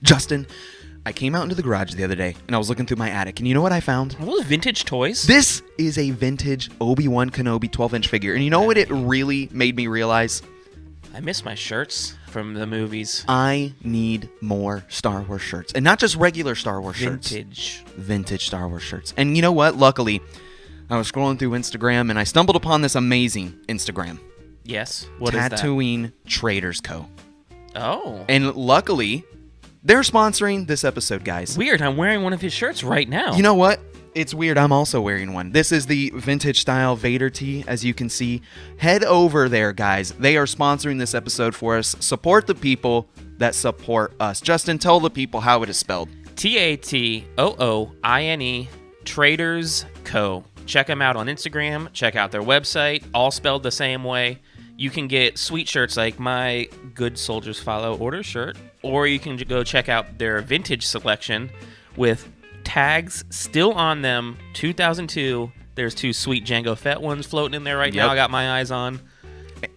Justin, I came out into the garage the other day, and I was looking through my attic, and you know what I found? Are those vintage toys? This is a vintage Obi-Wan Kenobi 12-inch figure, and you know what it really made me realize? I miss my shirts from the movies. I need more Star Wars shirts, and not just regular Star Wars shirts. Vintage Star Wars shirts. And you know what? Luckily, I was scrolling through Instagram, and I stumbled upon this amazing Instagram. Yes. What is that? Tatooine Traders Co. Oh. And luckily, they're sponsoring this episode, guys. Weird. I'm wearing one of his shirts right now. You know what? It's weird. I'm also wearing one. This is the vintage style Vader tee, as you can see. Head over there, guys. They are sponsoring this episode for us. Support the people that support us. Justin, tell the people how it is spelled. Tatooine Traders Co. Check them out on Instagram. Check out their website. All spelled the same way. You can get sweet shirts like my Good Soldiers Follow Order shirt, or you can go check out their vintage selection with tags still on them, 2002. There's 2 sweet Jango Fett ones floating in there right now. I got my eyes on.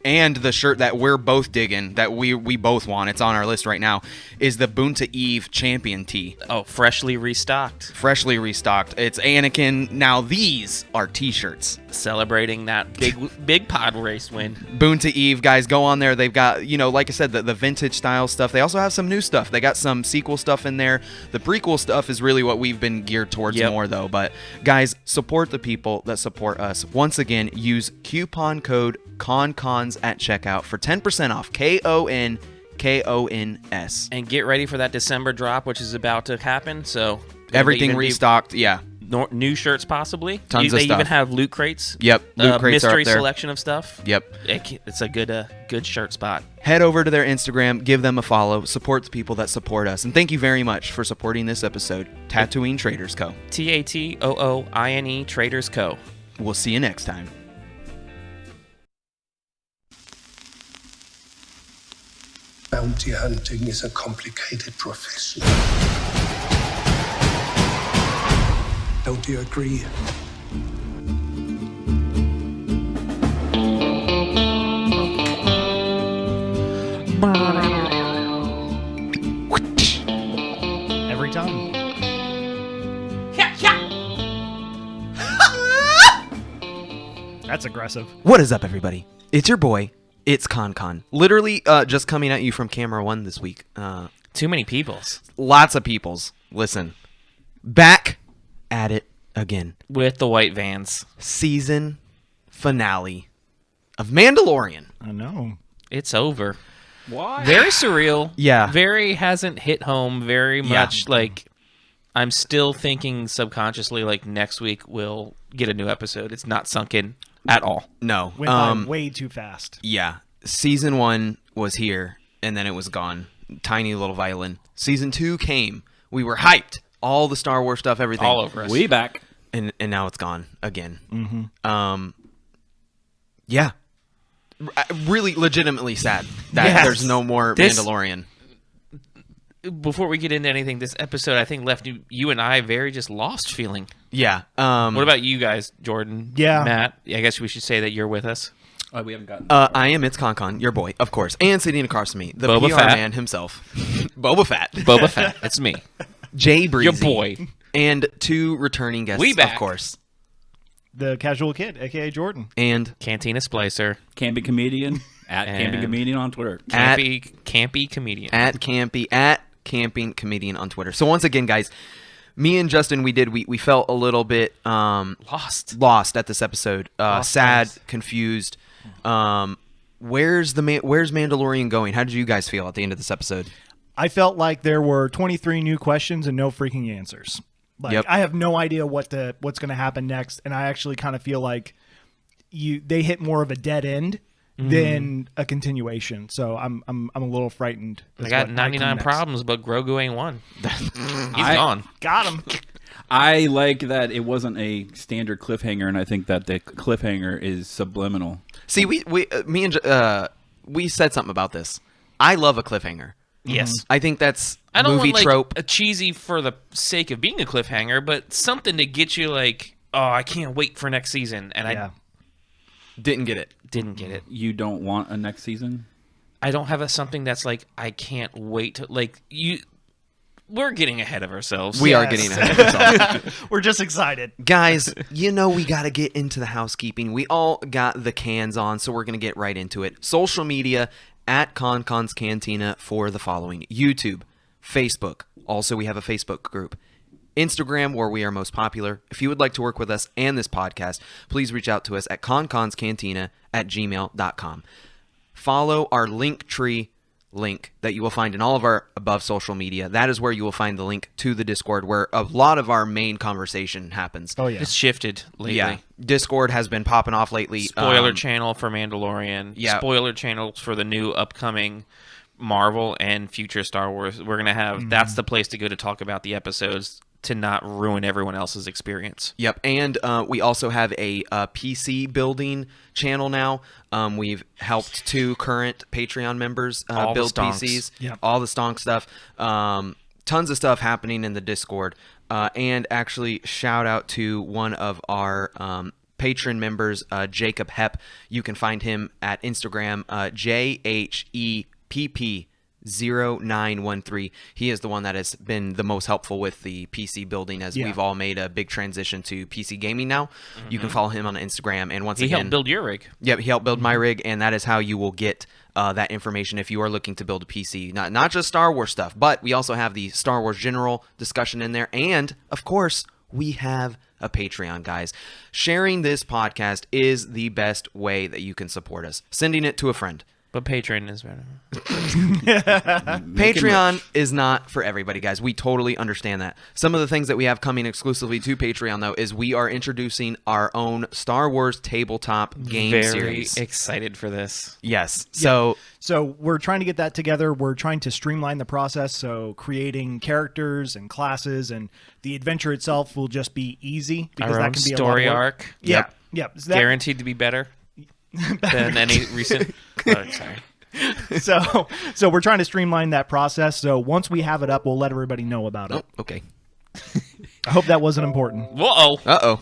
And the shirt that we're both digging, that we both want, it's on our list right now, is the Boonta Eve Champion tee. Oh, freshly restocked. Freshly restocked. It's Anakin. Now these are t-shirts. Celebrating that big pod race win. Boonta Eve, guys, go on there. They've got, like I said, the vintage style stuff. They also have some new stuff. They got some sequel stuff in there. The prequel stuff is really what we've been geared towards more, though. But, guys, support the people that support us. Once again, use coupon code KonKons at checkout for 10% off. KonKons. And get ready for that December drop, which is about to happen. So everything restocked. Yeah. New shirts, possibly. Tons of stuff. They even have loot crates. Yep, loot crates are up there. Mystery selection of stuff. Yep. It's a good shirt spot. Head over to their Instagram, give them a follow, support the people that support us, and thank you very much for supporting this episode. Tatooine Traders Co. Tatooine Traders Co. We'll see you next time. Bounty hunting is a complicated profession. Don't you agree? Every time. That's aggressive. What is up, everybody? It's your boy. It's KonKon. Literally just coming at you from Camera One this week. Too many peoples. Lots of peoples. Listen. Back at it again. With the white vans. Season finale of Mandalorian. I know. It's over. Why? Very surreal. Yeah. Very hasn't hit home very much. Like, I'm still thinking subconsciously, like, next week we'll get a new episode. It's not sunk in at all. No. Went by way too fast. Yeah. Season 1 was here, and then it was gone. Tiny little violin. Season 2 came. We were hyped. All the Star Wars stuff, everything. All over us. We back. And now it's gone again. Mm-hmm. Yeah. Really legitimately sad that there's no more Mandalorian. Before we get into anything, this episode, I think, left you and I very just lost feeling. Yeah. What about you guys, Jordan? Yeah. Matt? I guess we should say that you're with us. We haven't gotten. I am. It's KonKon, your boy, of course, and sitting across from me, the Boba PR Fett. man himself, Boba Fett. Boba Fett. It's me. Jay Breezy. Your boy. And 2 returning guests, We back. of course. The casual kid, a.k.a. Jordan. And Cantina Splicer. Campy Comedian at Camping Comedian on Twitter. Campy Comedian. at Camping Comedian on Twitter. So once again, guys, me and Justin, we felt a little bit lost at this episode. Sad, confused. Where's Mandalorian going? How did you guys feel at the end of this episode? I felt like there were 23 new questions and no freaking answers. Like, I have no idea what's going to happen next, and I actually kind of feel like they hit more of a dead end than a continuation. So I'm a little frightened. I got 99 problems, but Grogu ain't one. He's gone. Got him. I like that it wasn't a standard cliffhanger, and I think that the cliffhanger is subliminal. See, we said something about this. I love a cliffhanger. Yes. I think that's I don't movie want, like, trope. a cheesy for the sake of being a cliffhanger, but something to get you like, oh, I can't wait for next season. And I Didn't get it. didn't get it. You don't want a next season? I don't have something that's like, I can't wait to, like, we're getting ahead of ourselves. We are getting ahead of ourselves. We're just excited. Guys, we got to get into the housekeeping. We all got the cans on, so we're going to get right into it. Social media at KonKonsCantina for the following: YouTube, Facebook. Also, we have a Facebook group. Instagram, where we are most popular. If you would like to work with us and this podcast, please reach out to us at KonKonsCantina@gmail.com. Follow our Linktree link that you will find in all of our above social media. That is where you will find the link to the Discord, where a lot of our main conversation happens. Oh, yeah. It's shifted lately. Yeah. Discord has been popping off lately. Spoiler channel for Mandalorian. Yeah. Spoiler channels for the new upcoming Marvel and future Star Wars. We're going to have... That's the place to go to talk about the episodes, to not ruin everyone else's experience. Yep, and we also have a PC building channel now. We've helped 2 current Patreon members build PCs. Yep. All the stonk stuff. Tons of stuff happening in the Discord. And actually, shout out to one of our patron members, Jacob Hepp. You can find him at Instagram, JHEPP0913. He is the one that has been the most helpful with the PC building, as we've all made a big transition to PC gaming now. You can follow him on Instagram, and once He again, helped build your rig. Yep, he helped build my rig, and that is how you will get that information if you are looking to build a PC. Not just Star Wars stuff, but we also have the Star Wars general discussion in there, and of course, we have a Patreon, guys. Sharing this podcast is the best way that you can support us. Sending it to a friend. But Patreon is better. Patreon is not for everybody, guys. We totally understand that. Some of the things that we have coming exclusively to Patreon, though, is we are introducing our own Star Wars tabletop game series. Very excited for this. Yes. So we're trying to get that together. We're trying to streamline the process, so creating characters and classes, and the adventure itself will just be easy, because Our that own can be story a lot of work. arc. Yep. So that- Guaranteed to be better than any recent... Oh, sorry. So we're trying to streamline that process. So once we have it up, we'll let everybody know about it. Oh, okay. I hope that wasn't important. Whoa. Uh-oh.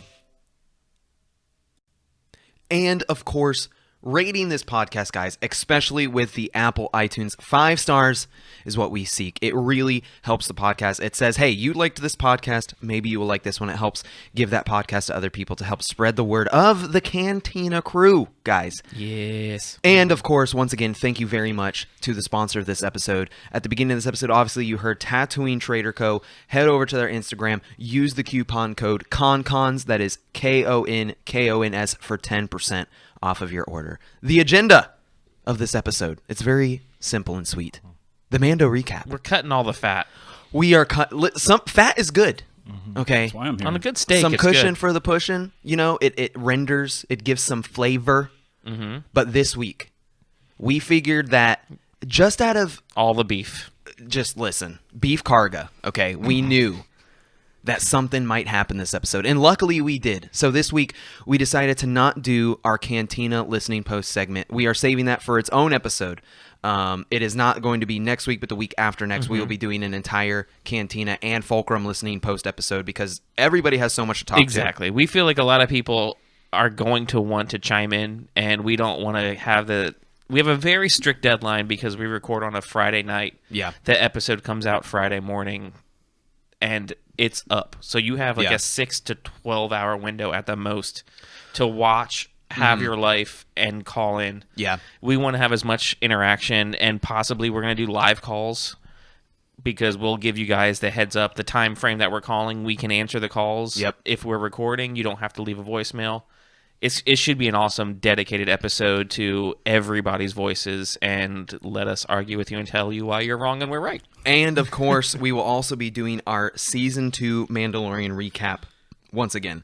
And, of course, rating this podcast, guys, especially with the Apple iTunes, 5 stars is what we seek. It really helps the podcast. It says, hey, you liked this podcast, maybe you will like this one. It helps give that podcast to other people to help spread the word of the Cantina crew, guys. Yes. And, of course, once again, thank you very much to the sponsor of this episode. At the beginning of this episode, obviously, you heard Tatooine Trader Co. Head over to their Instagram. Use the coupon code KonKons, that is KonKons, for 10% off of your order. The agenda of this episode, it's very simple and sweet. The Mando recap. We're cutting all the fat. We are some fat is good. Okay. That's why I'm here. On a good steak, Some it's cushion good. for the pushing. It renders, it gives some flavor. But this week, we figured that just out of All the beef. just listen, beef carga, okay, we knew that something might happen this episode, and luckily we did. So this week, we decided to not do our Cantina listening post segment. We are saving that for its own episode. It is not going to be next week, but the week after next, we will be doing an entire Cantina and Fulcrum listening post episode, because everybody has so much to talk Exactly. We feel like a lot of people are going to want to chime in, and we don't want to have we have a very strict deadline because we record on a Friday night. Yeah. The episode comes out Friday morning, and it's up. So you have like a 6 to 12 hour window at the most to watch, have your life, and call in. Yeah. We want to have as much interaction, and possibly we're going to do live calls, because we'll give you guys the heads up, the time frame that we're calling. We can answer the calls. Yep. If we're recording, you don't have to leave a voicemail. It should be an awesome, dedicated episode to everybody's voices, and let us argue with you and tell you why you're wrong and we're right. And, of course, we will also be doing our Season 2 Mandalorian recap once again.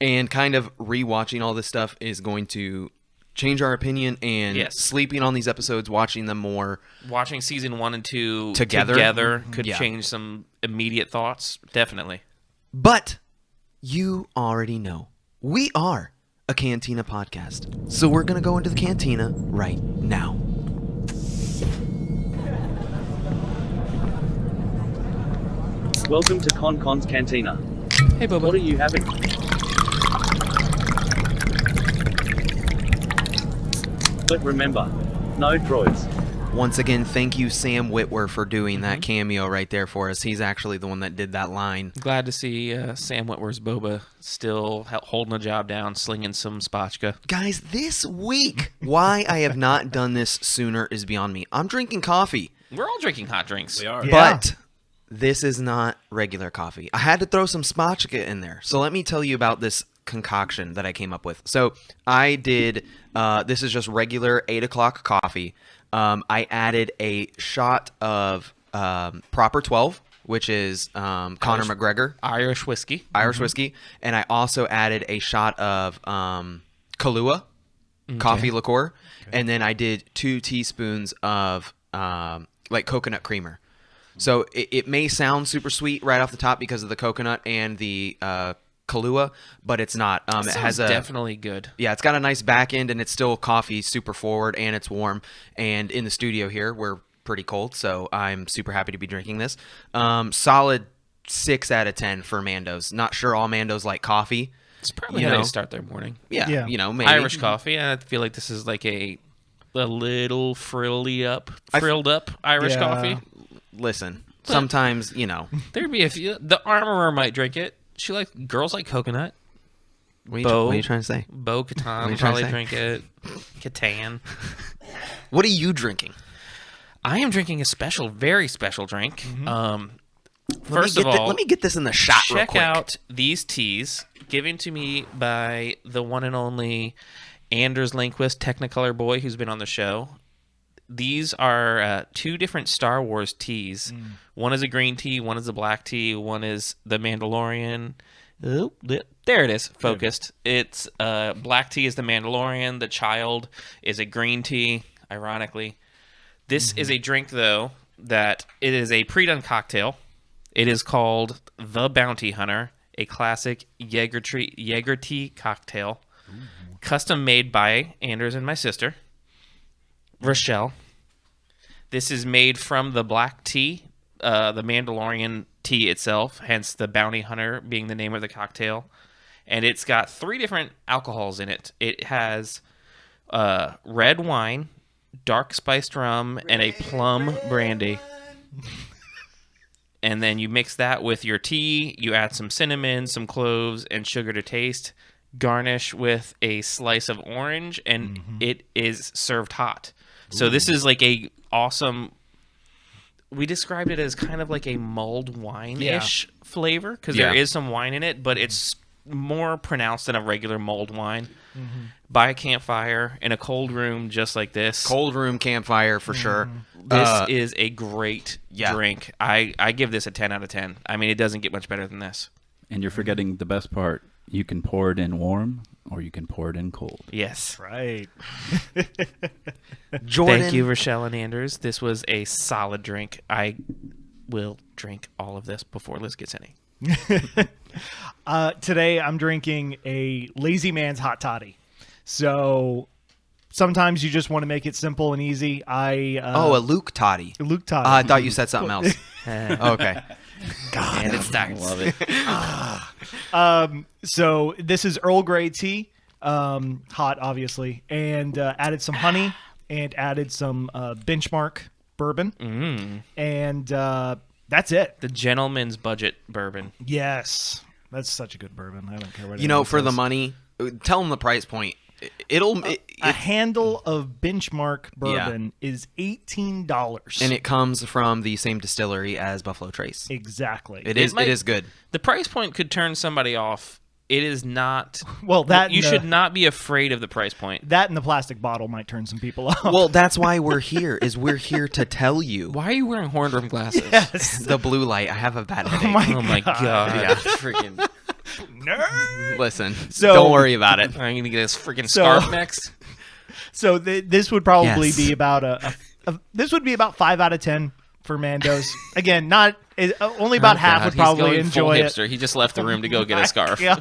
And kind of rewatching all this stuff is going to change our opinion, and sleeping on these episodes, watching them more. Watching Season 1 and 2 together could change some immediate thoughts, definitely. But you already know, we are a Cantina podcast. So we're going to go into the Cantina right now. Welcome to KonKonsCantina. Hey, Boba. What are you having? But remember, no droids. Once again, thank you, Sam Witwer, for doing that cameo right there for us. He's actually the one that did that line. Glad to see Sam Witwer's Boba still holding a job down, slinging some spotchka. Guys, this week, why I have not done this sooner is beyond me. I'm drinking coffee. We're all drinking hot drinks. We are. But this is not regular coffee. I had to throw some spotchka in there. So let me tell you about this concoction that I came up with. So I did, this is just regular 8 o'clock coffee. I added a shot of Proper 12, which is Conor McGregor. Irish whiskey. And I also added a shot of Kahlua coffee liqueur. Okay. And then I did 2 teaspoons of like coconut creamer. So it may sound super sweet right off the top because of the coconut and the Kahlua, but it's not. It has definitely good. Yeah, it's got a nice back end, and it's still coffee, super forward, and it's warm. And in the studio here, we're pretty cold, so I'm super happy to be drinking this. Solid 6 out of 10 for Mandos. Not sure all Mandos like coffee. It's probably how they start their morning. Yeah, maybe. Irish coffee. I feel like this is like a little frilled up Irish coffee. Listen, sometimes, There'd be a few. The Armorer might drink it. Girls like coconut. What are you trying to say? Bo-Katan would probably drink it. Catan. What are you drinking? I am drinking a very special drink. First of all, let me get this in the shot real quick. Check out these teas given to me by the one and only Anders Lindquist, Technicolor boy, who's been on the show. These are 2 different Star Wars teas. One is a green tea, one is a black tea, one is the Mandalorian. Oh, there it is, focused. It's black tea is the Mandalorian. The Child is a green tea, ironically. This is a drink, though, that it is a pre-done cocktail. It is called The Bounty Hunter, a classic Jaeger tea cocktail, custom made by Anders and my sister, Rochelle. This is made from the black tea, the Mandalorian tea itself, hence the Bounty Hunter being the name of the cocktail. And it's got 3 different alcohols in it. It has red wine, dark spiced rum, and a plum brandy. And then you mix that with your tea. You add some cinnamon, some cloves, and sugar to taste. Garnish with a slice of orange, and it is served hot. So this is like a awesome. We described it as kind of like a mulled wine-ish flavor because there is some wine in it, but it's more pronounced than a regular mulled wine. By a campfire in a cold room just like this. Cold room campfire for sure. This is a great drink. I give this a 10 out of 10. I mean, it doesn't get much better than this. And you're forgetting the best part. You can pour it in warm or you can pour it in cold. Yes. Right. Jordan. Thank you, Rochelle and Anders. This was a solid drink. I will drink all of this before Liz gets any. Today I'm drinking a lazy man's hot toddy. So sometimes you just want to make it simple and easy. A Luke toddy. Luke toddy. I thought you said something else. Okay. God, and it starts. Love it. So this is Earl Grey tea, hot obviously, and added some honey and added some Benchmark bourbon, and that's it. The gentleman's budget bourbon. Yes, that's such a good bourbon. I don't care what For the says. money, tell them the price point. A handle of Benchmark bourbon is $18, and it comes from the same distillery as Buffalo Trace. Exactly. It is good. The price point could turn somebody off. It is not. Well, that you should not be afraid of the price point. That and the plastic bottle might turn some people off. Well, that's why we're here. We're here to tell you. Why are you wearing horn rim glasses? Yes. The blue light. I have a bad headache. Oh my god! Yeah. Freaking nerd. Listen, So- don't worry about it. I'm gonna get this freaking scarf next. So this would probably Yes. be about this would be about 5 out of 10 for Mandos. Again, not only about half would probably enjoy it. Hipster. He just left the room to go get a scarf. Yeah.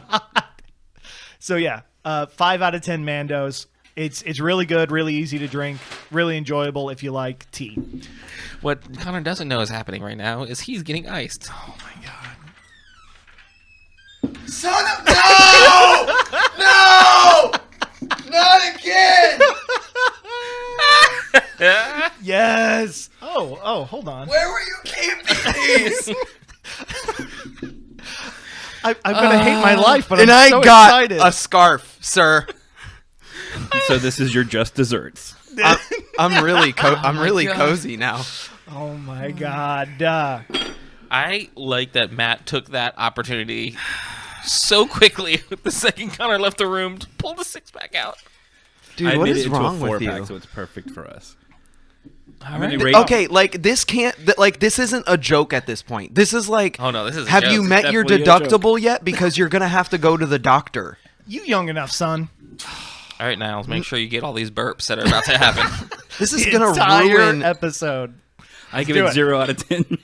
So yeah, 5 out of 10 Mandos. It's really good, really easy to drink, really enjoyable if you like tea. What Connor doesn't know is happening right now is he's getting iced. Oh my god. Son of no! Not again! Yes. Oh, hold on. Where were you keeping these? I'm gonna hate my life, but And I'm I so got excited. a scarf, sir. So this is your just desserts. I'm really cozy now. Oh my god. I like that Matt took that opportunity so quickly with the second Connor left the room to pull the 6-pack out. Dude, I what made is it into wrong a with 4-pack, you? so it's perfect for us. All right. Okay, like this this isn't a joke at this point. This is like, Oh, no, this is a have joke. you It's met your definitely a joke. deductible yet? Because you're gonna have to go to the doctor. You young enough, son. All right, Niles, make sure you get all these burps that are about to happen. This is The gonna entire ruin. episode. I give do it it. 0 out of 10.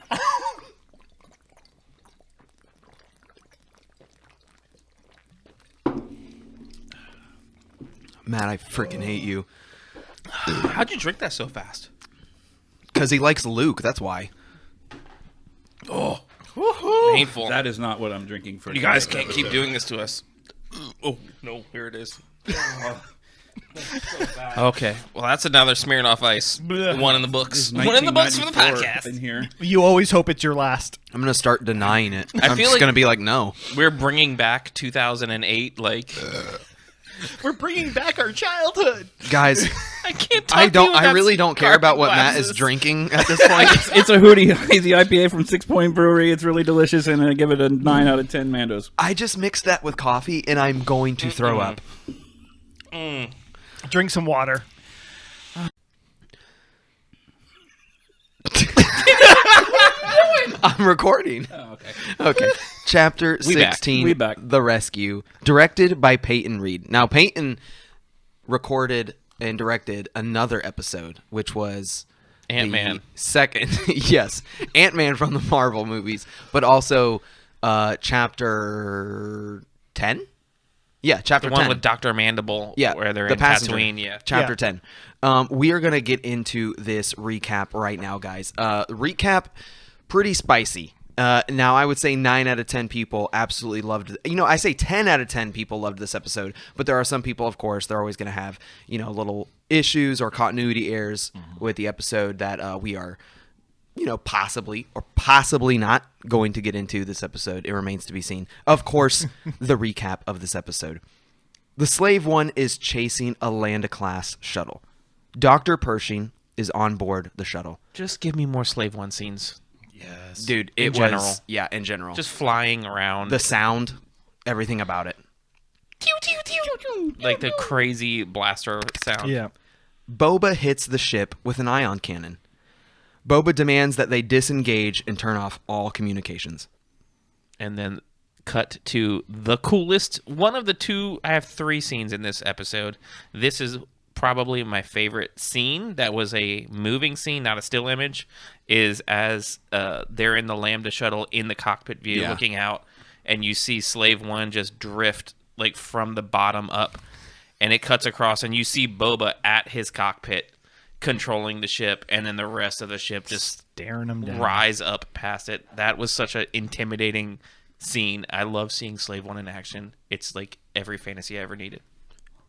Matt, I freaking hate you. How'd you drink that so fast? Because he likes Luke. That's why. Painful. That is not what I'm drinking for. You guys can't keep doing this to us. Oh, no, here it is. Okay, well, that's another Smirnoff Ice. One in the books. One in the books for the 1994 in podcast. here. You always hope it's your last. I'm gonna start denying it. I I'm feel just like- gonna be like, no. We're bringing back 2008, like... We're bringing back our childhood. Guys, I can't talk I to you I without really don't care about what Matt is glasses. drinking at this point. It's a Hootie Hazy IPA from 6 Point Brewery. It's really delicious, and I give it a 9 out of 10 Mandos. I just mixed that with coffee, and I'm going to throw up. Drink some water. I'm recording. Oh, okay. Okay. Chapter We back. 16, We back. The Rescue, directed by Peyton Reed. Now, Peyton recorded and directed another episode, which was Ant-Man. the second, yes, Ant-Man from the Marvel movies, but also chapter 10? Yeah, chapter The one 10. with Dr. Mandible, Yeah, where they're the in passenger. Tatooine, yeah. Chapter Yeah. 10. We are going to get into this recap right now, guys. Recap, pretty spicy. Now, I would say 9 out of 10 people absolutely loved it. You know, I say 10 out of 10 people loved this episode, but there are some people, of course, they're always going to have, you know, little issues or continuity errors with the episode that we are, you know, possibly or possibly not going to get into this episode. It remains to be seen. Of course, the recap of this episode. The Slave One is chasing a Lambda-class shuttle. Dr. Pershing is on board the shuttle. Just give me more Slave One scenes. Yes. Dude, In it general. was... Yeah, in general. Just flying around. the sound, everything about it. Like the crazy blaster sound. Yeah. Boba hits the ship with an ion cannon. Boba demands that they disengage and turn off all communications. And then cut to the coolest one of the two. I have 3 scenes in this episode. This is probably my favorite scene. That was a moving scene, not a still image. Is as they're in the Lambda shuttle in the cockpit view, Yeah. looking out, and you see Slave One just drift like from the bottom up, and it cuts across, and you see Boba at his cockpit controlling the ship, and then the rest of the ship just Staring them down. rise up past it. That was such an intimidating scene. I love seeing Slave One in action. It's like every fantasy I ever needed.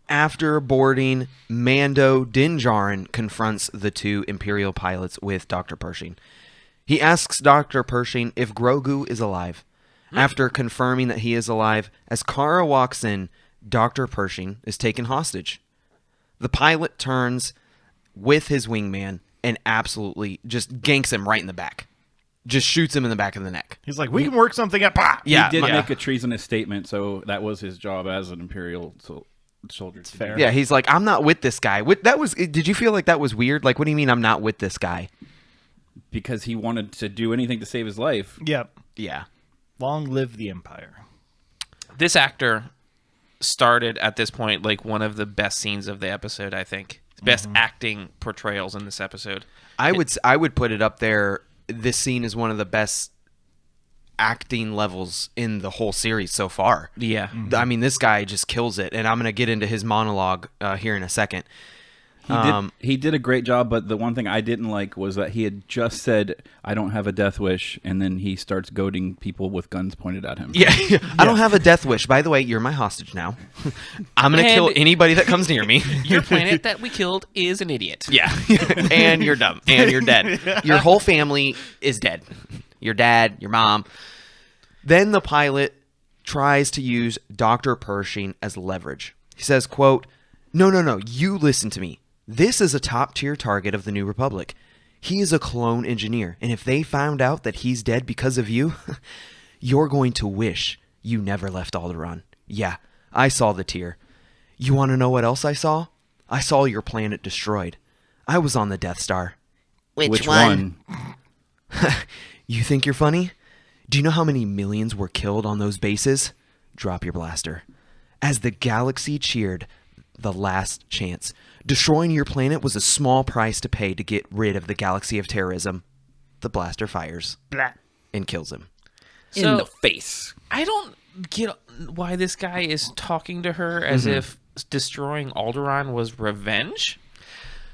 After boarding, Mando Din Djarin confronts the 2 Imperial pilots with Dr. Pershing. He asks Dr. Pershing if Grogu is alive. After confirming that he is alive, as Kara walks in, Dr. Pershing is taken hostage. The pilot turns with his wingman and absolutely just ganks him right in the back. Just shoots him in the back of the neck. He's like, we can work something up. Ah! Yeah, He did my- make a treasonous statement, so that was his job as an Imperial soldier. fair. Yeah, he's like, I'm not with this guy. Did you feel like that was weird? Like, what do you mean I'm not with this guy? Because he wanted to do anything to save his life. Yep. Yeah. Long live the Empire. This actor started at this point like one of the best scenes of the episode, I think. Best acting portrayals in this episode. I would put it up there. This scene is one of the best acting levels in the whole series so far. Yeah. I mean, this guy just kills it, and I'm going to get into his monologue here in a second. He did a great job, but the one thing I didn't like was that he had just said, "I don't have a death wish," and then he starts goading people with guns pointed at him. Yeah, I don't have a death wish. By the way, you're my hostage now. I'm gonna kill anybody that comes near me. Your planet that we killed is an idiot. Yeah, and you're dumb, and you're dead. Your whole family is dead. Your dad, your mom. Then the pilot tries to use Dr. Pershing as leverage. He says, quote, No, you listen to me. This is a top-tier target of the New Republic. He is a clone engineer, and if they found out that he's dead because of you, you're going to wish you never left Alderaan. Yeah, I saw the tear. You want to know what else I saw? I saw your planet destroyed. I was on the Death Star. Which one? You think you're funny? Do you know how many millions were killed on those bases? Drop your blaster. As the galaxy cheered the last chance, destroying your planet was a small price to pay to get rid of the galaxy of terrorism. The blaster fires and kills him. In the face. I don't get why this guy is talking to her as if destroying Alderaan was revenge.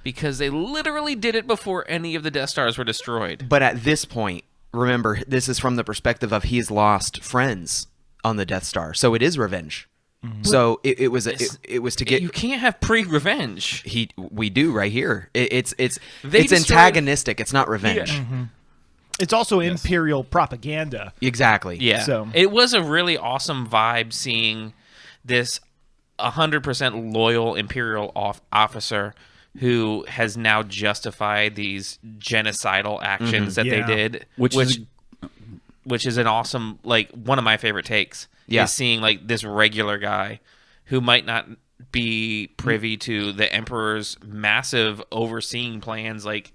Because they literally did it before any of the Death Stars were destroyed. But at this point, remember, this is from the perspective of he's lost friends on the Death Star, so it is revenge. So it was to get. You can't have pre-revenge. We do right here. It's destroyed- antagonistic. It's not revenge. Yeah. It's also Imperial propaganda. Exactly. Yeah. So it was a really awesome vibe seeing this 100% loyal Imperial officer who has now justified these genocidal actions that they did, which is an awesome, like, one of my favorite takes. Yeah. Is seeing like this regular guy who might not be privy to the Emperor's massive overseeing plans, like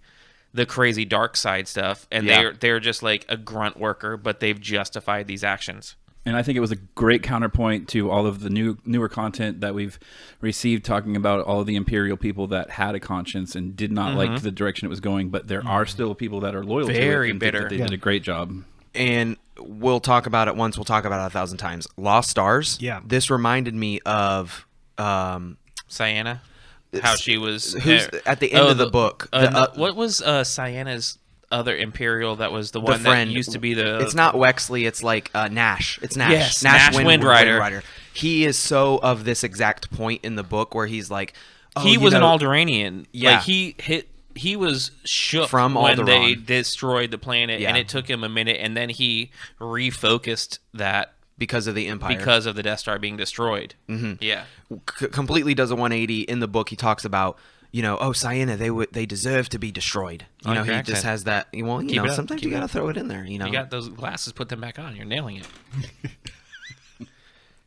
the crazy dark side stuff, and they're just like a grunt worker, but they've justified these actions. And I think it was a great counterpoint to all of the newer content that we've received, talking about all of the Imperial people that had a conscience and did not like the direction it was going, but there are still people that are loyal to it. Very and bitter. think that they did a great job. And we'll talk about it once. We'll talk about it 1,000 times. Lost Stars. Yeah. This reminded me of Ciena, how she was who's at the end of the book. What was Ciena's other Imperial that was the The one friend that used to be the... It's not Wexley. It's like Nash. It's Nash. Yes, Nash Windrider. He is so of this exact point in the book where he's like, he was an Alderaanian. Yeah. Like he was shook From when Alderaan. they destroyed the planet, Yeah. and it took him a minute, and then he refocused that because of the Empire. because of the Death Star being destroyed. Mm-hmm. Yeah. Completely does a 180 in the book. He talks about, Ciena, they deserve to be destroyed. I like He your just accent. has that. Well, Keep it up. sometimes Keep you it got to up. throw it in there. You got those glasses, put them back on. You're nailing it.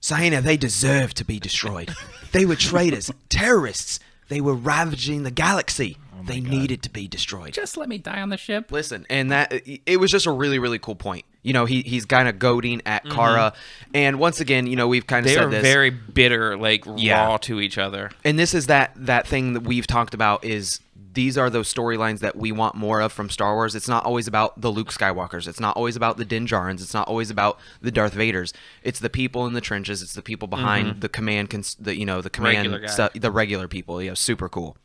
Ciena, they deserve to be destroyed. They were traitors, terrorists. They were ravaging the galaxy. They needed to be destroyed. Just let me die on the ship. Listen, and that it was just a really, really cool point. He's kind of goading at Kara, and once again, we've kind of They said are this. very bitter, like Yeah. raw to each other. And this is that thing that we've talked about is these are those storylines that we want more of from Star Wars. It's not always about the Luke Skywalkers. It's not always about the Din Djarins. It's not always about the Darth Vaders. It's the people in the trenches. It's the people behind the command, the command Regular guy. stuff, the regular people. Super cool.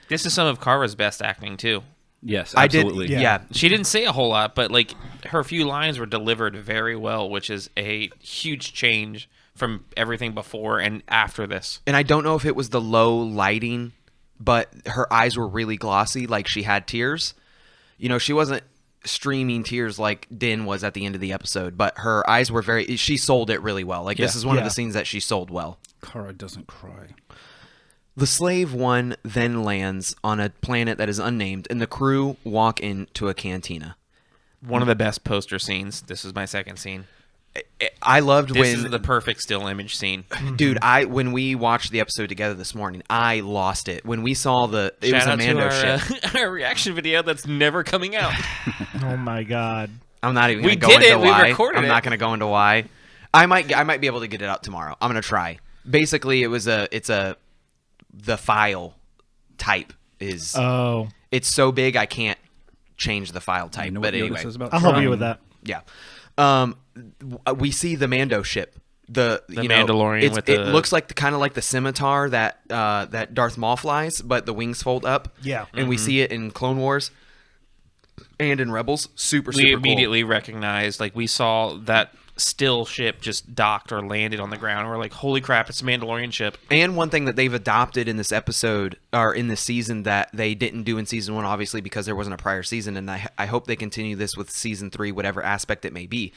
This is some of Kara's best acting too. Yes, I absolutely. did. Yeah. She didn't say a whole lot, but like her few lines were delivered very well, which is a huge change from everything before and after this. And I don't know if it was the low lighting, but her eyes were really glossy, like she had tears. She wasn't streaming tears like Din was at the end of the episode, but her eyes were she sold it really well. Like this is one of the scenes that she sold well. Kara doesn't cry. The Slave One then lands on a planet that is unnamed, and the crew walk into a cantina. One of the best poster scenes. This is my second scene. I loved This when is the perfect still image scene. dude, when we watched the episode together this morning, I lost it. When we saw it was Shout a out Mando to ship. our reaction video that's never coming out. oh my god. I'm not even We going to go did into it. We why. recorded I'm it. not going to go into why. I might be able to get it out tomorrow. I'm going to try. Basically, the file type is it's so big I can't change the file type. You know but what Yoda anyway, says about I'll help trying? you with that. yeah. We see the Mando ship the Mandalorian with it looks like kind of like the scimitar that that Darth Maul flies, but the wings fold up. Yeah. And we see it in Clone Wars and in Rebels. Super We cool. immediately recognized, like, we saw that still ship just docked or landed on the ground. And we're like, holy crap, it's a Mandalorian ship. And one thing that they've adopted in this episode, or in this season, that they didn't do in season 1, obviously because there wasn't a prior season, and I hope they continue this with season 3, whatever aspect it may be,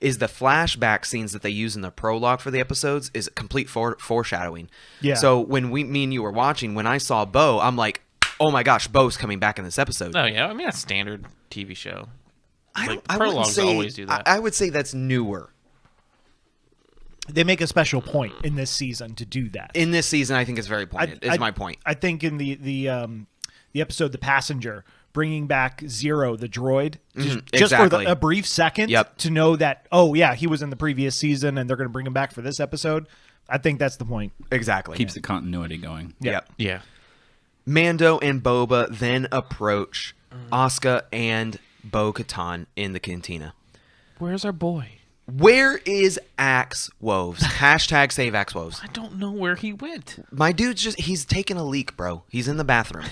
is the flashback scenes that they use in the prologue for the episodes is complete foreshadowing. Yeah. So when me and you were watching, when I saw Bo, I'm like, oh my gosh, Bo's coming back in this episode. Oh, yeah. I mean, that's standard TV show. I Like, wouldn't prologues say, always do that. I would say that's newer. They make a special point in this season to do that. In this season, I think it's very pointed, is my point. I think in the episode The Passenger, bringing back Zero, the droid, just for exactly. a brief second to know that, oh, yeah, he was in the previous season and they're going to bring him back for this episode. I think that's the point. Exactly. Keeps the continuity going. Yep. Yeah. Mando and Boba then approach Asuka and Bo-Katan in the cantina. Where's our boy? Where is Axe Woves? Hashtag save Axe Woves. I don't know where he went. My dude's he's taking a leak, bro. He's in the bathroom.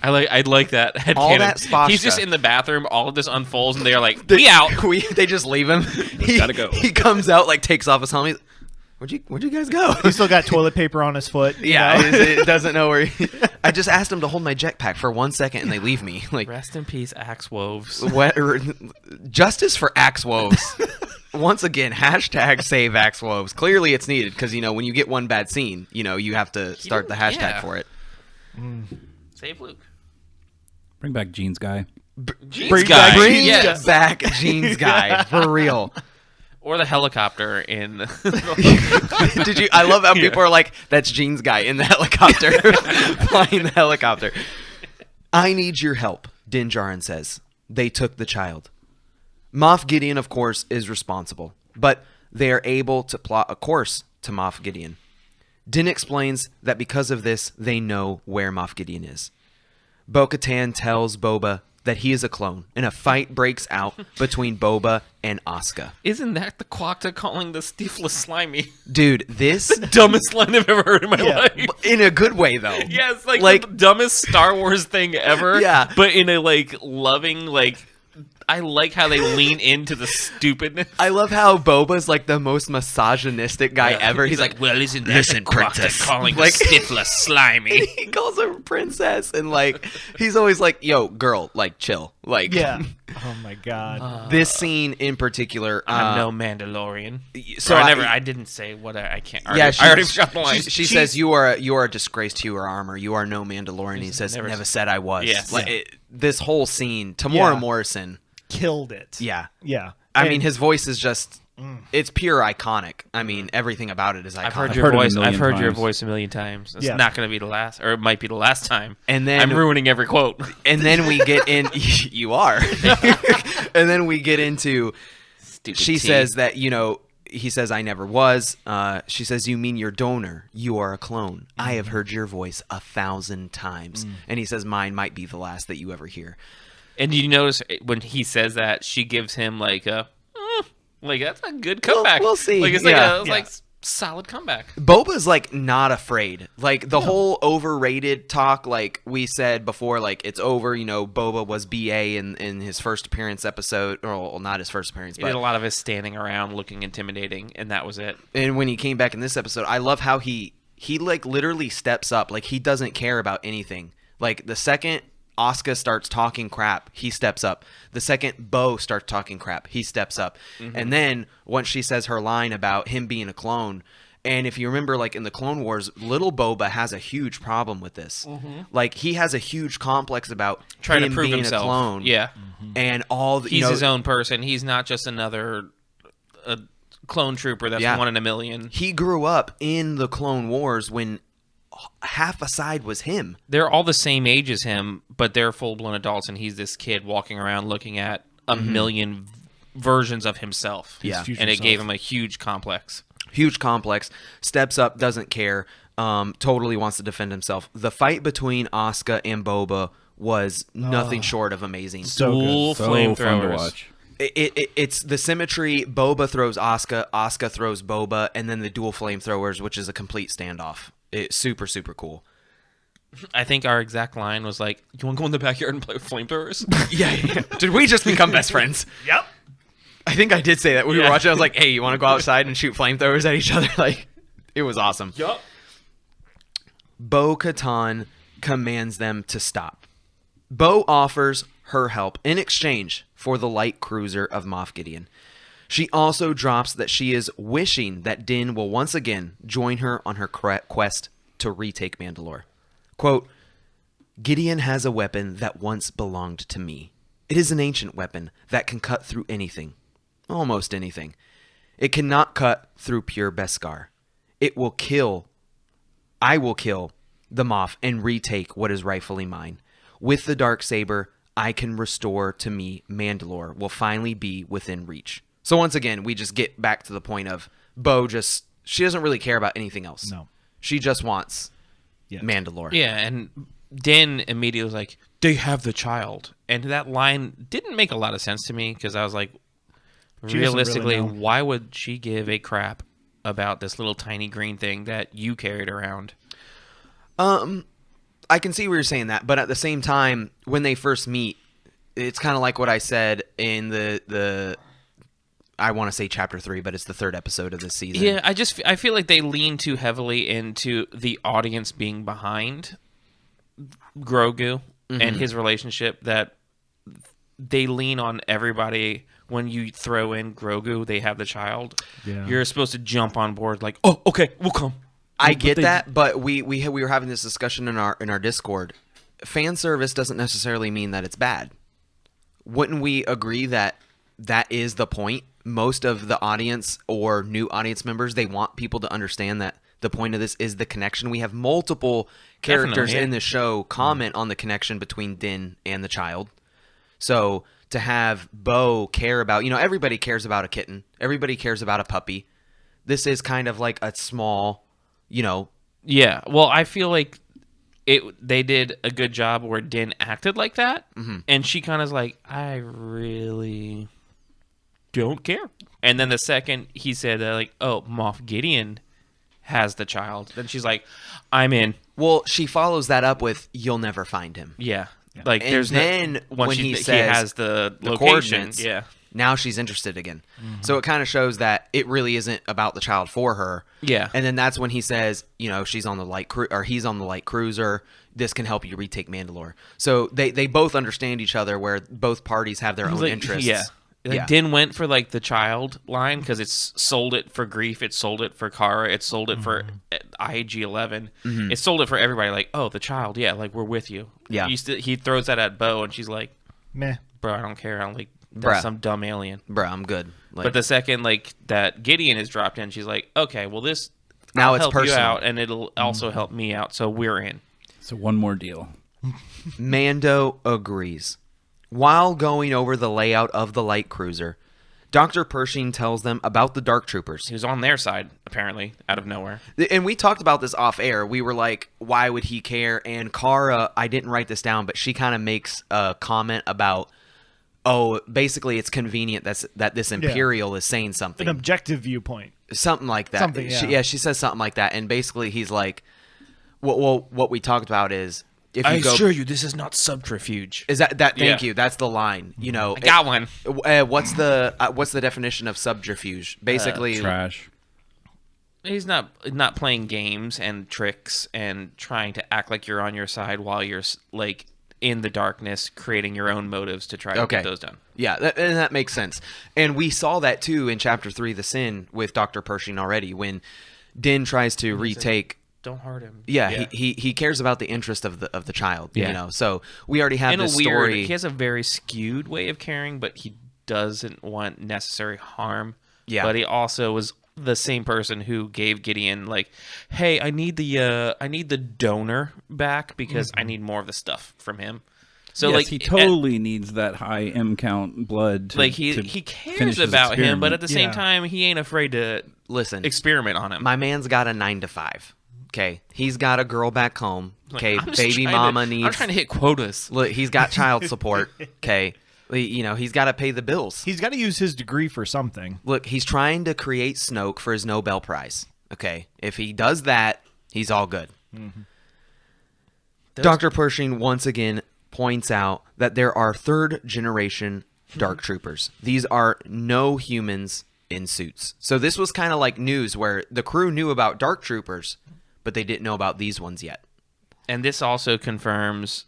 I'd like that. All that Sposhka. He's just in the bathroom. All of this unfolds, and they're like, "We out." They just leave him. Gotta go. He comes out, like, takes off his helmet. Where'd you guys go? He's still got toilet paper on his foot. Yeah, it doesn't know where. I just asked him to hold my jetpack for 1 second, and they leave me. Like, Rest in peace, Axe Woves. Justice for Axe Woves. Once again, hashtag save Axe Woves. Clearly, it's needed because when you get one bad scene, you have to start the hashtag for it. Save Luke. Bring back Jeans Guy. Jeans Guy. Bring Yes. back Jeans Guy for real. Or the helicopter in. Did you? I love how people are like, "That's Jeans Guy in the helicopter, flying the helicopter." I need your help, Din Djarin says. They took the child. Moff Gideon, of course, is responsible, but they are able to plot a course to Moff Gideon. Din explains that because of this, they know where Moff Gideon is. Bo-Katan tells Boba that he is a clone, and a fight breaks out between Boba and Asuka. Isn't that the Quokta calling the Stifless slimy? Dude, this... Dumbest line I've ever heard in my life. In a good way, though. Yeah, it's like the dumbest Star Wars thing ever. Yeah. But in a, loving, I like how they lean into the stupidness. I love how Boba's like the most misogynistic guy ever. He's like, well, isn't that listen, the princess. Quokta calling Like- the Stifless slimy? he calls her princess, and he's always like, yo, girl, chill. Yeah. Oh, my God. This scene in particular. I'm no Mandalorian. So I didn't say what I can't. Yeah, I already forgot the line. She says, you are a disgrace to your armor. You are no Mandalorian. He says, never said I was. Yes. This whole scene, Tamora Yeah. Morrison. Killed it. Yeah. Yeah. I mean, his voice is just, it's pure iconic. I mean, everything about it is iconic. I've heard I've your heard it a voice. million I've heard your times. voice a million times. It's Yeah. not going to be the last, or it might be the last time. And then I'm ruining every quote. And then we get in. You are. And then we get into. Stupid She T. says that he says I never was. She says you mean your donor. You are a clone. I have heard your voice 1,000 times. And he says mine might be the last that you ever hear. And you notice when he says that, she gives him that's a good comeback. we'll see. It's Yeah. solid comeback. Boba's not afraid. The whole overrated talk, like we said before, it's over. Boba was BA in his first appearance episode, or not his first appearance, He did but a lot of his standing around, looking intimidating, and that was it. and when he came back in this episode, I love how he literally steps up. He doesn't care about anything. The second Asuka starts talking crap, he steps up. The second Bo starts talking crap, he steps up. And then once she says her line about him being a clone, and if you remember, in the Clone Wars, little Boba has a huge problem with this. He has a huge complex about Trying him to prove being himself. a clone. Yeah. And all the, He's his own person. He's not just another clone trooper that's one in a million. He grew up in the Clone Wars when half a side was him. They're all the same age as him, but they're full-blown adults, and he's this kid walking around looking at a million versions of himself. Yeah. And it gave him a huge complex. Huge complex. Steps up, doesn't care. Totally wants to defend himself. The fight between Asuka and Boba was nothing short of amazing. So good. Dual So fun to flamethrowers. watch. It's the symmetry. Boba throws Asuka, Asuka throws Boba, and then the dual flamethrowers, which is a complete standoff. It's super, super cool. I think our exact line was like, "You want to go in the backyard and play with flamethrowers?" Yeah. Did we just become best friends? Yep. I think I did say that when we were watching. I was like, "Hey, you want to go outside and shoot flamethrowers at each other?" Like, it was awesome. Yup. Bo-Katan commands them to stop. Bo offers her help in exchange for the light cruiser of Moff Gideon. She also drops that she is wishing that Din will once again join her on her quest to retake Mandalore. Quote, Gideon has a weapon that once belonged to me. It is an ancient weapon that can cut through anything. Almost anything. It cannot cut through pure Beskar. I will kill the Moff and retake what is rightfully mine. With the Dark Saber, I can restore to me Mandalore will finally be within reach. So once again, we just get back to the point of Bo she doesn't really care about anything else. No. She just wants Mandalore. Yeah, and Din immediately was like, "They have the child," and that line didn't make a lot of sense to me because I was like, realistically, really know. why would she give a crap about this little tiny green thing that you carried around? I can see where you're saying that, but at the same time, when they first meet, it's kind of like what I said in the I want to say chapter 3, but it's the 3rd episode of this season. Yeah, I feel like they lean too heavily into the audience being behind Grogu and his relationship that they lean on everybody. When you throw in Grogu, they have the child. Yeah. You're supposed to jump on board like, "Oh, okay, we'll come." I get that, but we were having this discussion in our Discord. Fan service doesn't necessarily mean that it's bad. Wouldn't we agree that is the point? Most of the audience or new audience members, they want people to understand that the point of this is the connection. We have multiple characters in the show comment on the connection between Din and the child. So to have Bo care about, everybody cares about a kitten. Everybody cares about a puppy. This is kind of like a small, Yeah, well, I feel like they did a good job where Din acted like that, and she kind of like, I really don't care. And then the second he said, oh, Moff Gideon has the child, then she's like, I'm in. Well, she follows that up with, you'll never find him. Yeah. Like, And there's then once when he he says has the location, coordinates, yeah. now she's interested again. So it kind of shows that it really isn't about the child for her. Yeah. And then that's when he says, she's on the he's on the light cruiser. This can help you retake Mandalore. So they both understand each other, where both parties have their own interests. Yeah. Din went for the child line because it's sold it for Grief, it's sold it for Kara, it's sold it for IG-11, it's sold it for everybody. Like, oh, the child, yeah, we're with you. Yeah. He throws that at Bo, and she's like, Meh. bro, I don't care. I'm like, Bruh. that's some dumb alien. Bruh, I'm good. But the second that Gideon is dropped in, she's like, okay, well now I'll it's help personal. you out, and it'll also help me out, so we're in. So one more deal. Mando agrees. While going over the layout of the light cruiser, Dr. Pershing tells them about the Dark Troopers. He was on their side, apparently, out of nowhere. And we talked about this off air. We were like, why would he care? And Kara, I didn't write this down, but she kind of makes a comment about, basically it's convenient that this Imperial is saying something. An objective viewpoint. Something like that. Something, yeah. She says something like that. And basically he's like, what we talked about is, if you I go, assure you, this is not subterfuge. is that thank Yeah. you. That's the line. I got one. What's the definition of subterfuge? Basically, Trash. He's not playing games and tricks and trying to act like you're on your side while you're in the darkness, creating your own motives to try to get those done. Yeah, and that makes sense. And we saw that too in Chapter 3, The Sin, with Dr. Pershing already, when Din tries to retake. Don't hurt him. Yeah, he cares about the interest of the child. Yeah. So we already have In this a weird, story. he has a very skewed way of caring, but he doesn't want necessary harm. Yeah. But he also was the same person who gave Gideon hey, I need the donor back because I need more of the stuff from him. So Yes, he totally needs that high M count blood. he finish cares his about him, but experiment. at the same time, he ain't afraid to Listen, experiment on him. my man's got a 9 to 5. Okay, he's got a girl back home. Okay, I'm just baby trying mama I'm needs. trying to hit quotas. Look, he's got child support. Okay, He's got to pay the bills. He's got to use his degree for something. Look, he's trying to create Snoke for his Nobel Prize. Okay, if he does that, he's all good. Mm-hmm. Dr. Pershing once again points out that there are third-generation Dark Troopers. These are no humans in suits. So this was kind of like news where the crew knew about Dark Troopers, but they didn't know about these ones yet. And this also confirms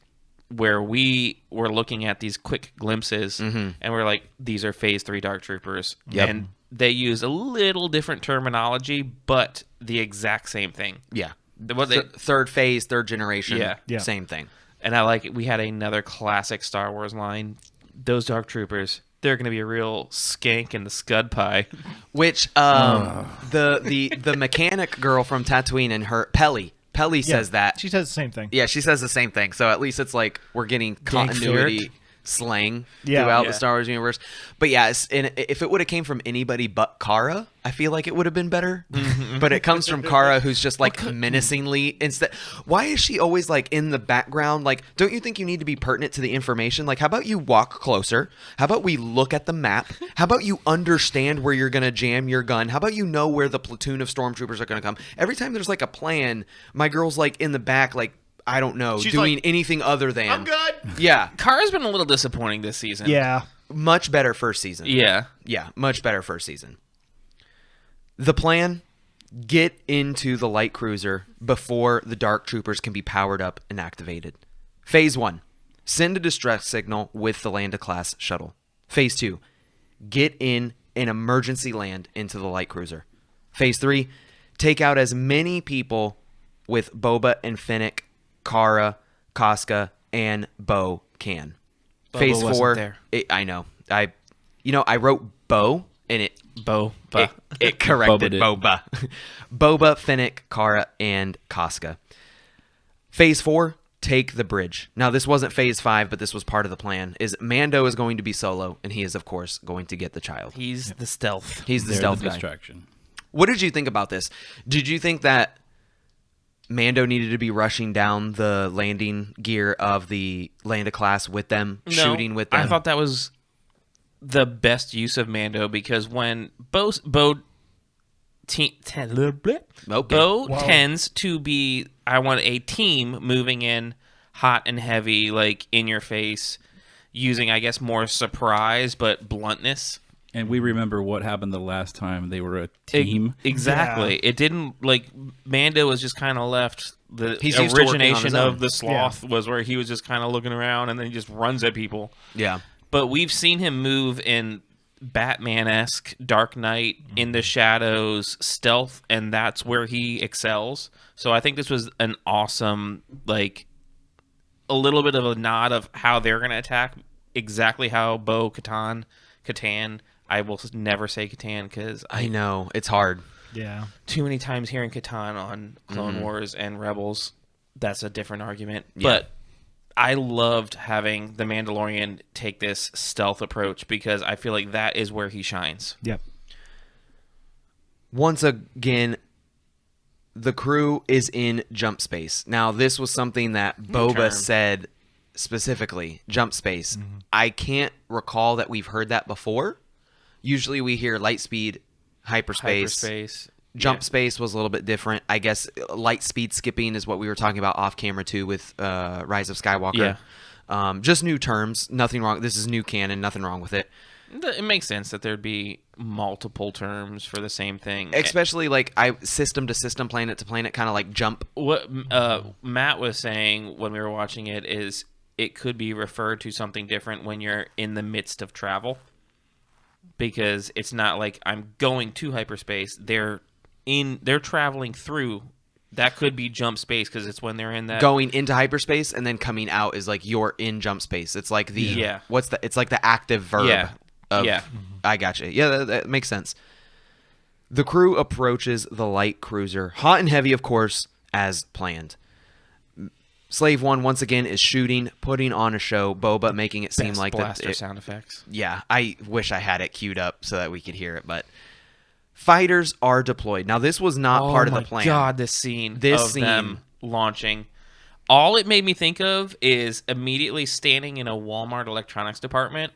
where we were looking at these quick glimpses, and we're like, these are Phase 3 Dark Troopers. Yep. And they use a little different terminology, but the exact same thing. Yeah. Third phase, third generation, Yeah. same thing. And I like it. We had another classic Star Wars line. Those Dark Troopers, they're going to be a real skank in the scud pie. Which the mechanic girl from Tatooine and her Pelly says that. She says the same thing. Yeah, she says the same thing. So at least it's like we're getting continuity slang throughout the Star Wars universe. But yeah, if it would have came from anybody but Kara, I feel like it would have been better. But it comes from Kara, who's just like menacingly instead. Why is she always like in the background? Like, don't you think you need to be pertinent to the information? Like, how about you walk closer? How about we look at the map? How about you understand where you're gonna jam your gun? How about you know where the platoon of stormtroopers are gonna come? Every time there's like a plan, my girl's like in the back, like, I don't know, she's doing like, anything other than I'm good. Yeah. Kara's been a little disappointing this season. Yeah. Much better first season. Yeah. Yeah, much better first season. The plan, get into the light cruiser before the Dark Troopers can be powered up and activated. Phase 1, send a distress signal with the Landa-class shuttle. Phase 2, get in an emergency land into the light cruiser. Phase 3, take out as many people with Boba and Fennec, Kara, Casca, and Bo can. Boba Phase 4, wasn't there. I know. I wrote Bo and it corrected Boba. Boba, Fennec, Kara, and Casca. Phase 4, take the bridge. Now, this wasn't Phase 5, but this was part of the plan. Is Mando is going to be solo, and he is, of course, going to get the child. He's the stealth. He's the stealth guy. Distraction. What did you think about this? Did you think that Mando needed to be rushing down the landing gear of the Landa class with them, shooting with them? I thought that was the best use of Mando because when Bo tends to be, I want a team moving in hot and heavy, like in your face, using, I guess, more surprise but bluntness. And we remember what happened the last time they were a team. Exactly. Yeah. It didn't, like, Mando was just kind of left. The origination of the sloth was where he was just kind of looking around and then he just runs at people. Yeah. But we've seen him move in Batman-esque, Dark Knight, in the shadows, stealth, and that's where he excels. So I think this was an awesome, like, a little bit of a nod of how they're going to attack, exactly how Bo-Katan, I will never say Catan because I know it's hard. Yeah. Too many times hearing Catan on Clone Wars and Rebels, that's a different argument. Yeah. But I loved having the Mandalorian take this stealth approach because I feel like that is where he shines. Yep. Once again, the crew is in jump space. Now, this was something that Boba said specifically, jump space. I can't recall that we've heard that before. Usually we hear light speed, hyperspace. Jump space was a little bit different. I guess light speed skipping is what we were talking about off camera too with Rise of Skywalker. Yeah. Just new terms. Nothing wrong. This is new canon. Nothing wrong with it. It makes sense that there'd be multiple terms for the same thing. Especially like system to system, planet to planet, kind of like jump. What Matt was saying when we were watching it is it could be referred to something different when you're in the midst of travel. Because it's not like I'm going to hyperspace. They're traveling through. That could be jump space because it's when they're in that going into hyperspace and then coming out is like you're in jump space. It's like it's like the active verb. I gotcha. Yeah, that makes sense. The crew approaches the light cruiser, hot and heavy, of course, as planned. Slave One once again is shooting, putting on a show. Boba making it seem like blaster sound effects. Yeah, I wish I had it queued up so that we could hear it. But fighters are deployed. Now this was not part of the plan. Oh my god, this scene of them launching. All it made me think of is immediately standing in a Walmart electronics department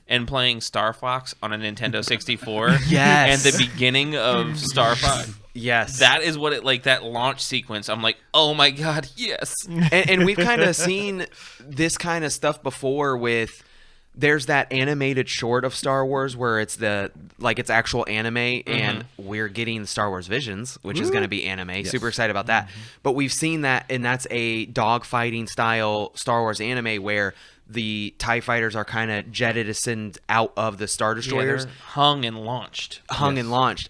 and playing Star Fox on a Nintendo 64. Yes. And the beginning of Star Fox. Yes. That is what it, like, that launch sequence. I'm like, oh my God, yes. And we've kind of seen this kind of stuff before with, there's that animated short of Star Wars where it's it's actual anime, and we're getting Star Wars Visions, which is going to be anime. Yes. Super excited about that. But we've seen that, and that's a dogfighting style Star Wars anime where the TIE fighters are kind of jettisoned out of the Star Destroyers. Yeah, hung and launched.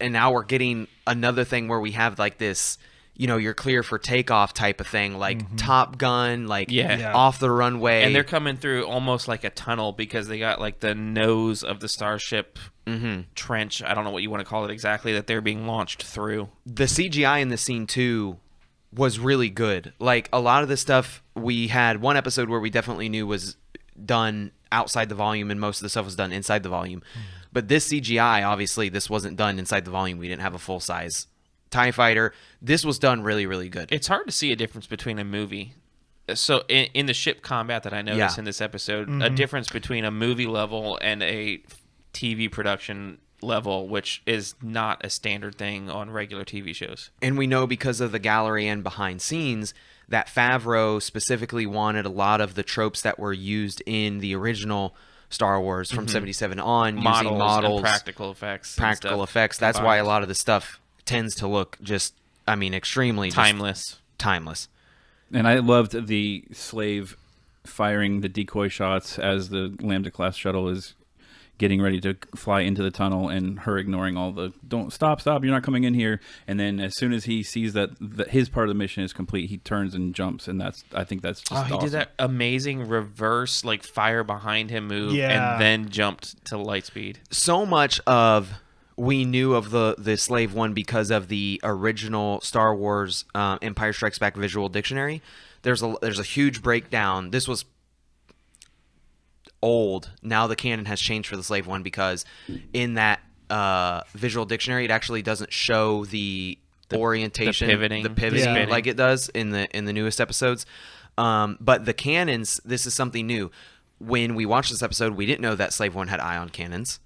And now we're getting another thing where we have like this, you're clear for takeoff type of thing, like Top Gun, like off the runway. And they're coming through almost like a tunnel because they got like the nose of the starship trench. I don't know what you want to call it exactly, that they're being launched through. The CGI in the scene too was really good. Like a lot of the stuff, we had one episode where we definitely knew was done outside the volume, and most of the stuff was done inside the volume. But this CGI, obviously, this wasn't done inside the volume. We didn't have a full size TIE fighter. This was done really, really good. It's hard to see a difference between a movie. So in the ship combat that I noticed in this episode, a difference between a movie level and a TV production level, which is not a standard thing on regular TV shows. And we know because of the gallery and behind scenes that Favreau specifically wanted a lot of the tropes that were used in the original Star Wars from 77 on, using models, and practical effects. That's why a lot of the stuff tends to look extremely timeless. And I loved the slave firing the decoy shots as the Lambda class shuttle is getting ready to fly into the tunnel, and her ignoring all the don't stop, you're not coming in here. And then as soon as he sees that his part of the mission is complete, he turns and jumps, and I think that's just awesome. He did that amazing reverse like fire behind him move and then jumped to light speed. So much of we knew of the Slave One because of the original Star Wars Empire Strikes Back visual dictionary. There's a huge breakdown. This was old. Now the canon has changed for the Slave One because in that visual dictionary, it actually doesn't show the orientation, the pivoting like it does in the newest episodes. But the cannons, this is something new. When we watched this episode, we didn't know that Slave One had ion cannons.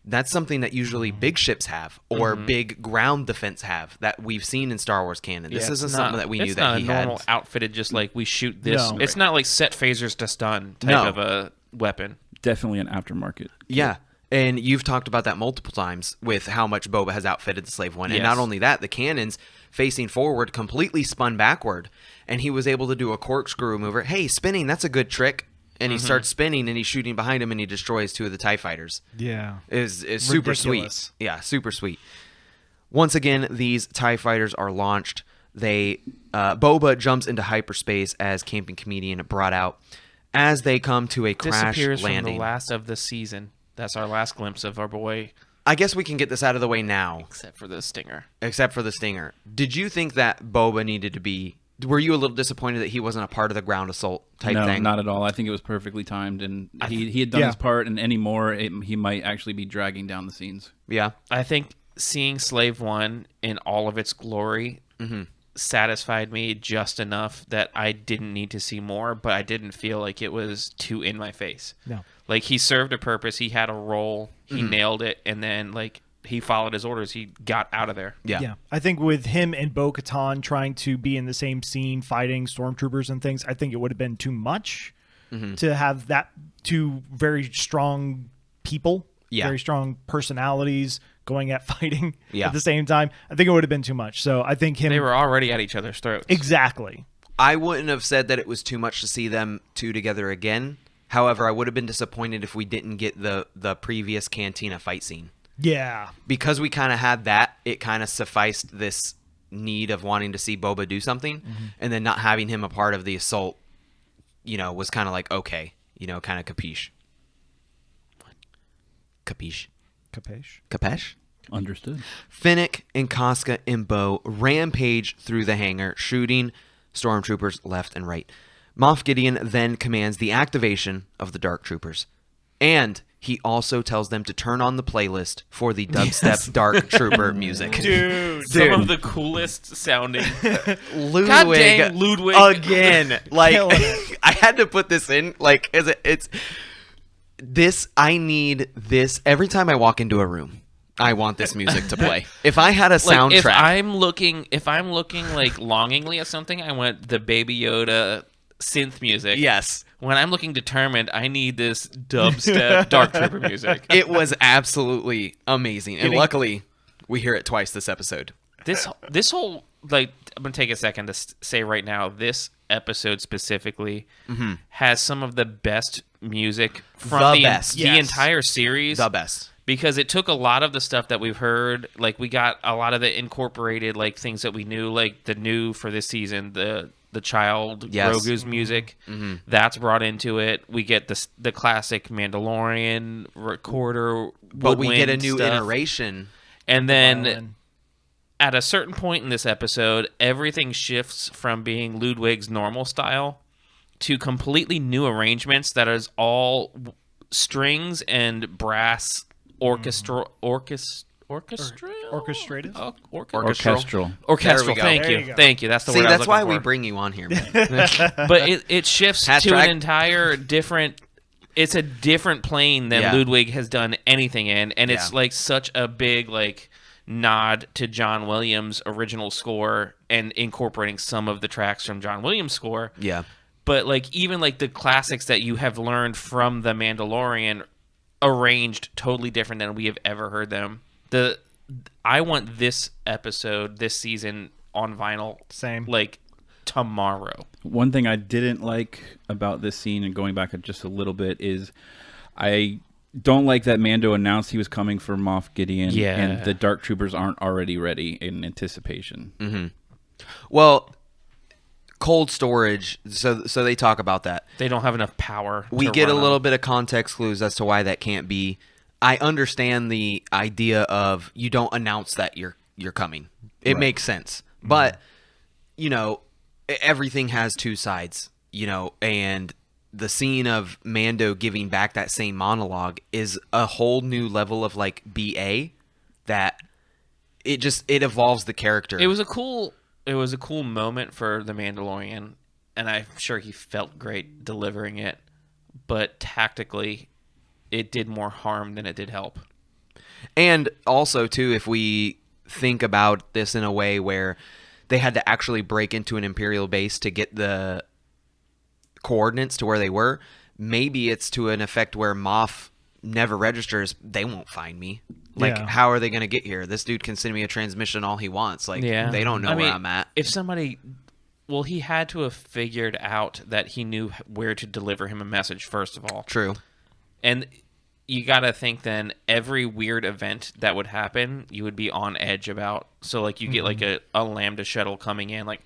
That's something that usually big ships have, or big ground defense have, that we've seen in Star Wars canon. This isn't something that we knew that he had. It's not a normal outfitted, just like we shoot this. No. It's not like set phasers to stun type of a weapon. Definitely an aftermarket. Yeah. And you've talked about that multiple times with how much Boba has outfitted the Slave One. And not only that, the cannons facing forward completely spun backward. And he was able to do a corkscrew maneuver. Hey, spinning, that's a good trick. And he starts spinning, and he's shooting behind him, and he destroys 2 of the TIE fighters. Yeah. Is super sweet. Yeah, super sweet. Once again, these TIE fighters are launched. Boba jumps into hyperspace as camping comedian brought out as they come to a crash disappears landing. From the last of the season. That's our last glimpse of our boy. I guess we can get this out of the way now. Except for the stinger. Did you think that Boba needed to be... Were you a little disappointed that he wasn't a part of the ground assault type thing? No, not at all. I think it was perfectly timed, and he had done his part, and any more, he might actually be dragging down the scenes. Yeah. I think seeing Slave One in all of its glory satisfied me just enough that I didn't need to see more, but I didn't feel like it was too in my face. No. Like, he served a purpose. He had a role. He nailed it, and then, like, he followed his orders. He got out of there. Yeah. I think with him and Bo-Katan trying to be in the same scene, fighting stormtroopers and things, I think it would have been too much to have that two very strong people, very strong personalities going at fighting at the same time. I think it would have been too much. So I think they were already at each other's throats. Exactly. I wouldn't have said that it was too much to see them two together again. However, I would have been disappointed if we didn't get the previous Cantina fight scene. Yeah. Because we kind of had that, it kind of sufficed this need of wanting to see Boba do something, and then not having him a part of the assault, was kind of like, okay, kind of capiche. Capiche? Capesh? Understood. Fennec and Casca and Bo rampage through the hangar, shooting stormtroopers left and right. Moff Gideon then commands the activation of the Dark Troopers. And he also tells them to turn on the playlist for the dubstep Dark Trooper music. Dude, some of the coolest sounding. Ludwig, God dang, Ludwig. again. Like, I had to put this in. Like, it's this. I need this every time I walk into a room. I want this music to play. If I had a soundtrack, if I'm looking like longingly at something, I want the Baby Yoda synth music. yes, When I'm looking determined, I need this dubstep Dark Trooper music. it was absolutely amazing, and luckily, we hear it twice this episode. This whole, like, I'm gonna take a second to say right now, this episode specifically has some of the best music from the entire series. The best. Because it took a lot of the stuff that we've heard, like we got a lot of the incorporated like things that we knew, like the new for this season, the child Grogu's music, that's brought into it. We get the classic Mandalorian recorder, but we get a new stuff. iteration. And then at a certain point in this episode, everything shifts from being Ludwig's normal style to completely new arrangements that is all strings and brass orchestral. Orchestrated. Orchestral. Orchestral. go. Thank There you. you go. Thank you. That's the See, word. that's why I was we looking for. bring you on here, man. But it shifts Hat to track. an entire different. It's a different plane than Ludwig has done anything in, and it's like such a big like nod to John Williams' original score and incorporating some of the tracks from John Williams' score. Yeah. But like even like the classics that you have learned from The Mandalorian, arranged totally different than we have ever heard them. I want this episode, this season on vinyl. Same. Like tomorrow. One thing I didn't like about this scene, and going back just a little bit, is I don't like that Mando announced he was coming for Moff Gideon, and the Dark Troopers aren't already ready in anticipation. Mm-hmm. Well, cold storage, so they talk about that. They don't have enough power. We get a little bit of context clues as to why that can't be. I understand the idea of you don't announce that you're coming. It makes sense. But, you know, everything has two sides, you know, and the scene of Mando giving back that same monologue is a whole new level of like BA that it evolves the character. It was a cool moment for the Mandalorian, and I'm sure he felt great delivering it, but tactically it did more harm than it did help. And also too, if we think about this in a way where they had to actually break into an Imperial base to get the coordinates to where they were, maybe it's to an effect where Moff never registers, they won't find me. Like, how are they going to get here? This dude can send me a transmission all he wants. Like, they don't know where I'm at. If somebody... Well, he had to have figured out that he knew where to deliver him a message, first of all. True. And you got to think then every weird event that would happen, you would be on edge about. So, like, you get, like, a Lambda shuttle coming in, like,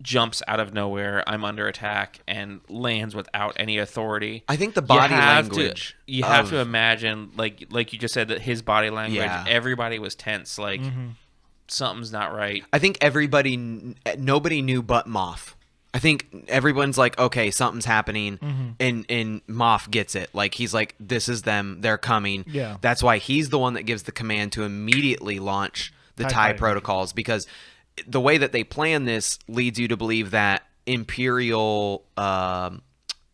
jumps out of nowhere, I'm under attack, and lands without any authority. I think the body language... You have to imagine, like you just said, that his body language, everybody was tense. Like, something's not right. I think nobody knew but Moff. I think everyone's like, okay, something's happening, and Moff gets it. Like, he's like, this is them, they're coming. Yeah. That's why he's the one that gives the command to immediately launch the TIE protocols, because the way that they plan this leads you to believe that Imperial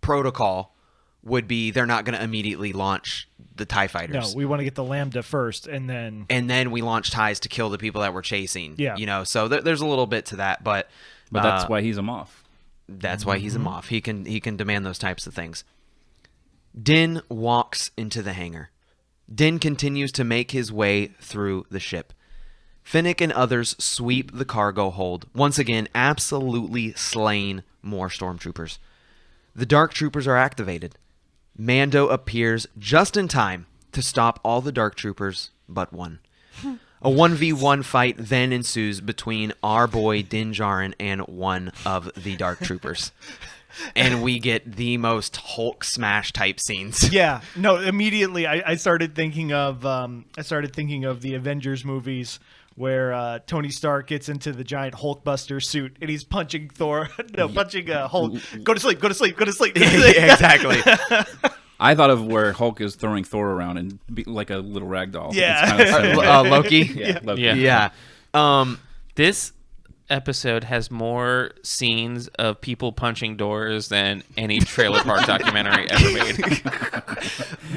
protocol would be they're not going to immediately launch the TIE fighters. No, we want to get the Lambda first, and then we launch TIEs to kill the people that we're chasing. Yeah. You know, so there's a little bit to that, but that's why he's a Moff. That's why he's a Moff. He can demand those types of things. Din walks into the hangar. Din continues to make his way through the ship. Finnick and others sweep the cargo hold, once again absolutely slaying more stormtroopers. The Dark Troopers are activated. Mando appears just in time to stop all the Dark Troopers but one. A 1v1 fight then ensues between our boy Din Djarin and one of the Dark Troopers. And we get the most Hulk smash type scenes. Yeah, no. Immediately, I started thinking of the Avengers movies where Tony Stark gets into the giant Hulkbuster suit and he's punching Thor. Punching Hulk. Go to sleep. Go to sleep. Go to sleep. Yeah, exactly. I thought of where Hulk is throwing Thor around and be like a little rag doll. Yeah. It's kind of Loki. yeah, Loki. Yeah. This episode has more scenes of people punching doors than any trailer park documentary ever made.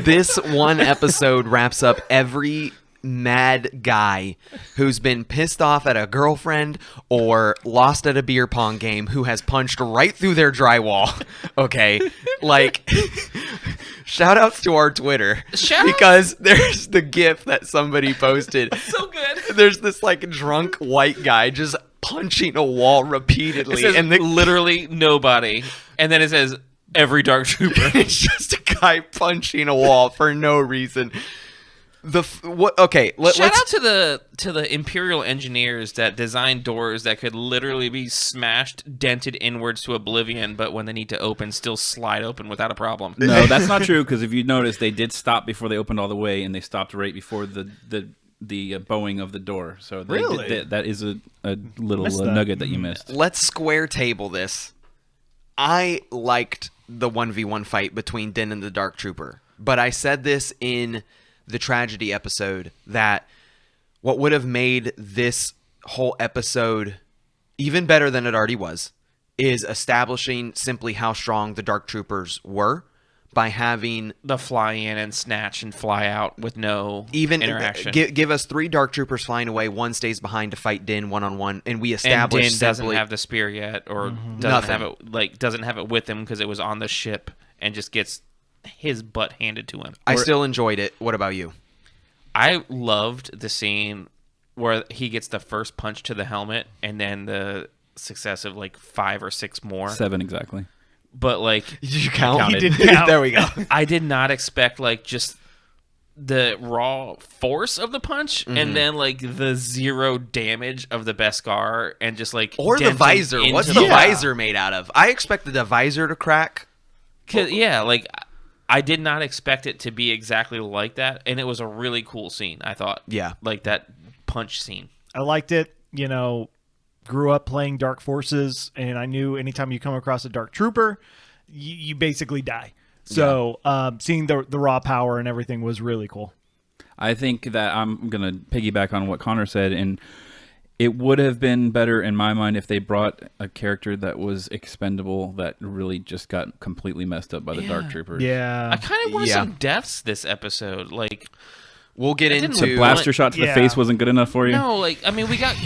This one episode wraps up every mad guy who's been pissed off at a girlfriend or lost at a beer pong game who has punched right through their drywall. Okay, like shout outs to our Twitter because there's the gif that somebody posted. So good. There's this like drunk white guy just punching a wall repeatedly, It says and literally nobody, and then it says every Dark Trooper. it's just a guy punching a wall for no reason. Okay, Shout out to the Imperial engineers that designed doors that could literally be smashed, dented inwards to oblivion, but when they need to open, still slide open without a problem. No, that's not true, because if you notice, they did stop before they opened all the way, and they stopped right before the bowing of the door. So Really? that is a little Missed that. nugget that you missed. Let's square table this. I liked the 1v1 fight between Din and the Dark Trooper, but I said this in the tragedy episode that what would have made this whole episode even better than it already was is establishing simply how strong the Dark Troopers were by having The fly in and snatch and fly out with no even interaction. give us 3 Dark Troopers flying away, one stays behind to fight Din one-on-one, and we and establish Din doesn't simply have the spear yet, or Nothing. doesn't have it with him because it was on the ship, and just gets his butt handed to him. I still enjoyed it. What about you? I loved the scene where he gets the first punch to the helmet, and then the successive 5 or 6 more. 7 exactly. But Did you count? Counted. He did count. There we go. I did not expect just the raw force of the punch, and then the 0 damage of the Beskar, and just Or the denting visor. into What's the the- visor made out of? I expected the visor to crack. I did not expect it to be exactly like that, and it was a really cool scene, I thought. Yeah. That punch scene. I liked it. Grew up playing Dark Forces, and I knew anytime you come across a Dark Trooper, you basically die. So seeing the raw power and everything was really cool. I think that I'm going to piggyback on what Connor said, and it would have been better in my mind if they brought a character that was expendable that really just got completely messed up by the Dark Troopers. Yeah. I kind of want Yeah. some deaths this episode. We'll get didn't into The blaster shot to the Yeah. face wasn't good enough for you? No, we got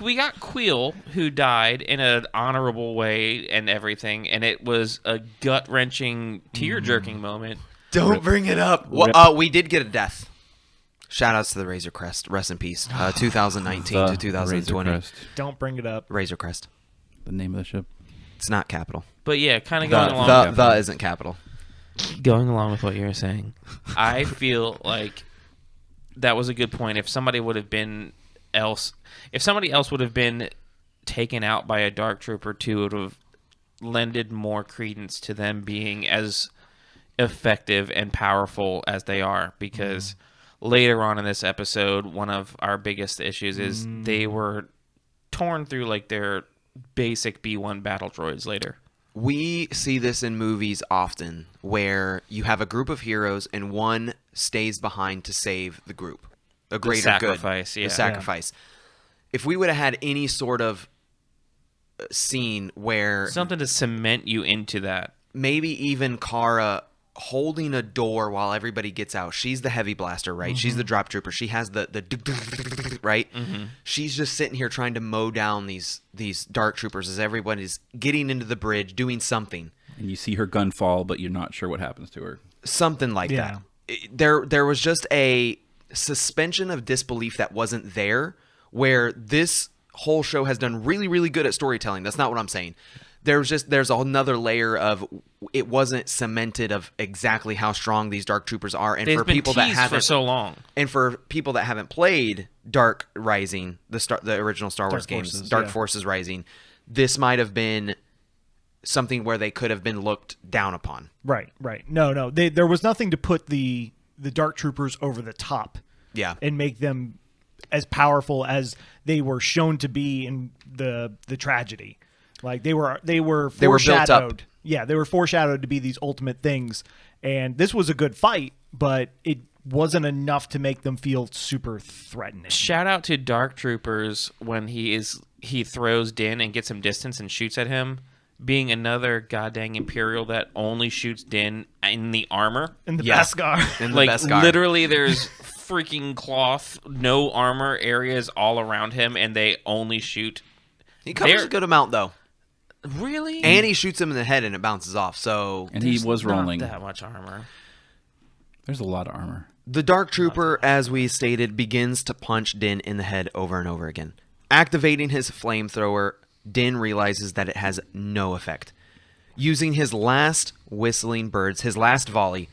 we got Queel, who died in an honorable way and everything, and it was a gut-wrenching, tear-jerking moment. Don't bring it up. Well, we did get a death. Shout outs to the Razor Crest. Rest in peace. 2019 to 2020. Razor Crest, Don't bring it up. Razor Crest. the name of the ship. It's not capital. But yeah, kind of going along. The isn't capital. Going along with what you were saying, I feel like that was a good point. If somebody else would have been taken out by a Dark Trooper too, it would have lended more credence to them being as effective and powerful as they are. Because later on in this episode, one of our biggest issues is they were torn through their basic B1 battle droids later. We see this in movies often where you have a group of heroes and one stays behind to save the group. A greater sacrifice, good. yeah. The sacrifice. If we would have had any sort of scene where Something to cement you into that. maybe even Kara holding a door while everybody gets out. She's the heavy blaster, right? She's the drop trooper. She has the right? She's just sitting here trying to mow down these dark troopers as everyone is getting into the bridge, doing something. And you see her gun fall, but you're not sure what happens to her. Something like Yeah. that. There was just a suspension of disbelief that wasn't there, where this whole show has done really, really good at storytelling. That's not what I'm saying. There's another layer of it wasn't cemented of exactly how strong these Dark Troopers are, and They've for been people that teased haven't for so long. and for people that haven't played Dark Rising, the original Star Wars games, Forces, Dark yeah. Forces Rising, this might have been something where they could have been looked down upon. Right. No. There was nothing to put the Dark Troopers over the top. Yeah. And make them as powerful as they were shown to be in the tragedy. They were They were built up. foreshadowed. Yeah, they were foreshadowed to be these ultimate things, And this was a good fight, but it wasn't enough to make them feel super threatening. Shout out to Dark Troopers when he throws Din and gets him distance and shoots at him, being another goddamn Imperial that only shoots Din in the armor. In the Beskar. In the Like, Beskar. literally, there's freaking cloth, no armor areas all around him, and they only shoot. He covers a good amount, though. Really? And he shoots him in the head and it bounces off. So And he was rolling. Not that much armor. There's a lot of armor. the Dark Trooper, as we stated, begins to punch Din in the head over and over again. Activating his flamethrower, Din realizes that it has no effect. Using his last whistling birds, his last volley,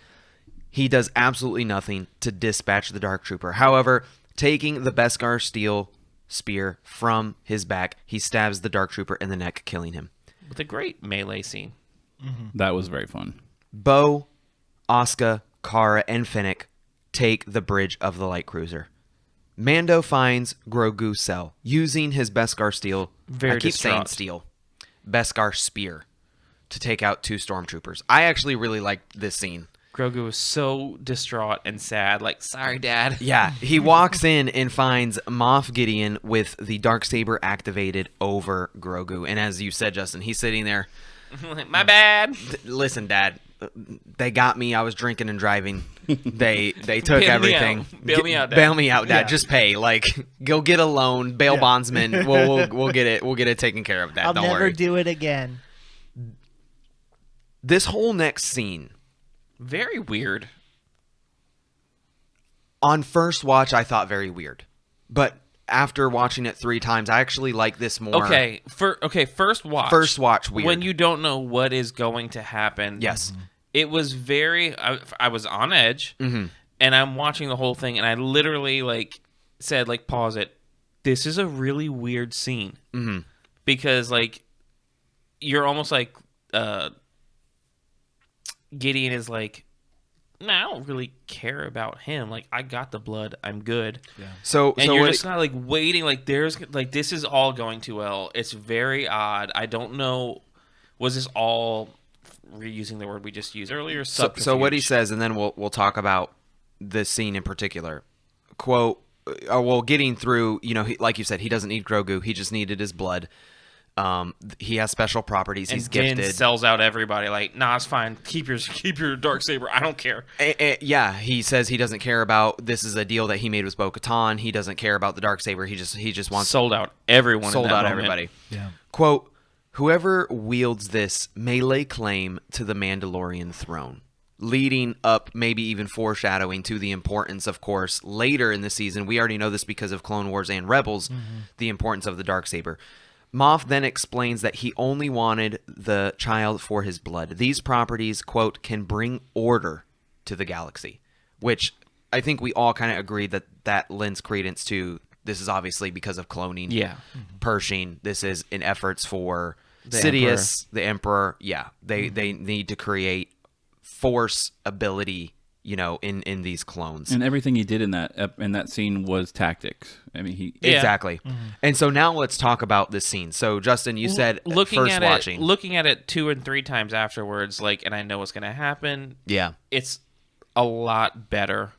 he does absolutely nothing to dispatch the Dark Trooper. However, taking the Beskar steel spear from his back, he stabs the Dark Trooper in the neck, killing him. With a great melee scene. That was very fun. Bo, Asuka, Kara, and Fennec take the bridge of the light cruiser. Mando finds Grogu's cell using his Beskar steel. Very I keep saying distraught. steel. Beskar spear to take out 2 stormtroopers. I actually really liked this scene. Grogu was so distraught and sad. Like, sorry, Dad. Yeah, he walks in and finds Moff Gideon with the Dark Saber activated over Grogu. And as you said, Justin, he's sitting there. My bad. Listen, Dad, they got me. I was drinking and driving. They took Bail me everything. out. Bail me out, Dad. Bail me out, Dad. Yeah. Just pay. Like, go get a loan, bail bondsman. We'll get it. We'll get it taken care of. Dad. I'll Don't never worry. do it again. This whole next scene, Very weird. on first watch, I thought very weird, but after watching it 3 times, I actually like this more. Okay, first watch. First watch, weird. When you don't know what is going to happen. Yes. It was very... I was on edge, and I'm watching the whole thing, and I literally, said, pause it. This is a really weird scene. Mm-hmm. Because, you're almost Gideon is no, I don't really care about him. I got the blood. I'm good. Yeah. So You're what just not waiting. This is all going too well. It's very odd. I don't know. Was this all reusing the word we just used earlier? So what he says, and then we'll talk about this scene in particular. Quote, getting through, like you said, he doesn't need Grogu. He just needed his blood. He has special properties. He's Din gifted. sells out everybody. Nah, it's fine. Keep your Dark Saber. I don't care. Yeah, he says he doesn't care about. This is a deal that he made with Bo-Katan. He doesn't care about the Dark Saber. He just wants Sold out everyone. sold in that out moment. everybody. Yeah. Quote, whoever wields this may lay claim to the Mandalorian throne, leading up, maybe even foreshadowing to the importance, of course, later in the season. We already know this because of Clone Wars and Rebels, the importance of the Dark Saber. Moff then explains that he only wanted the child for his blood. These properties, quote, can bring order to the galaxy, which I think we all kind of agree that lends credence to. This is obviously because of cloning, Pershing. This is in efforts for Sidious, the Emperor. Yeah, they need to create force ability, in these clones. And everything he did in that scene was tactics. I mean, Exactly. And so now let's talk about this scene. So Justin, you said first watching. Looking at it 2 and 3 times afterwards, and I know what's going to happen. Yeah. It's a lot better.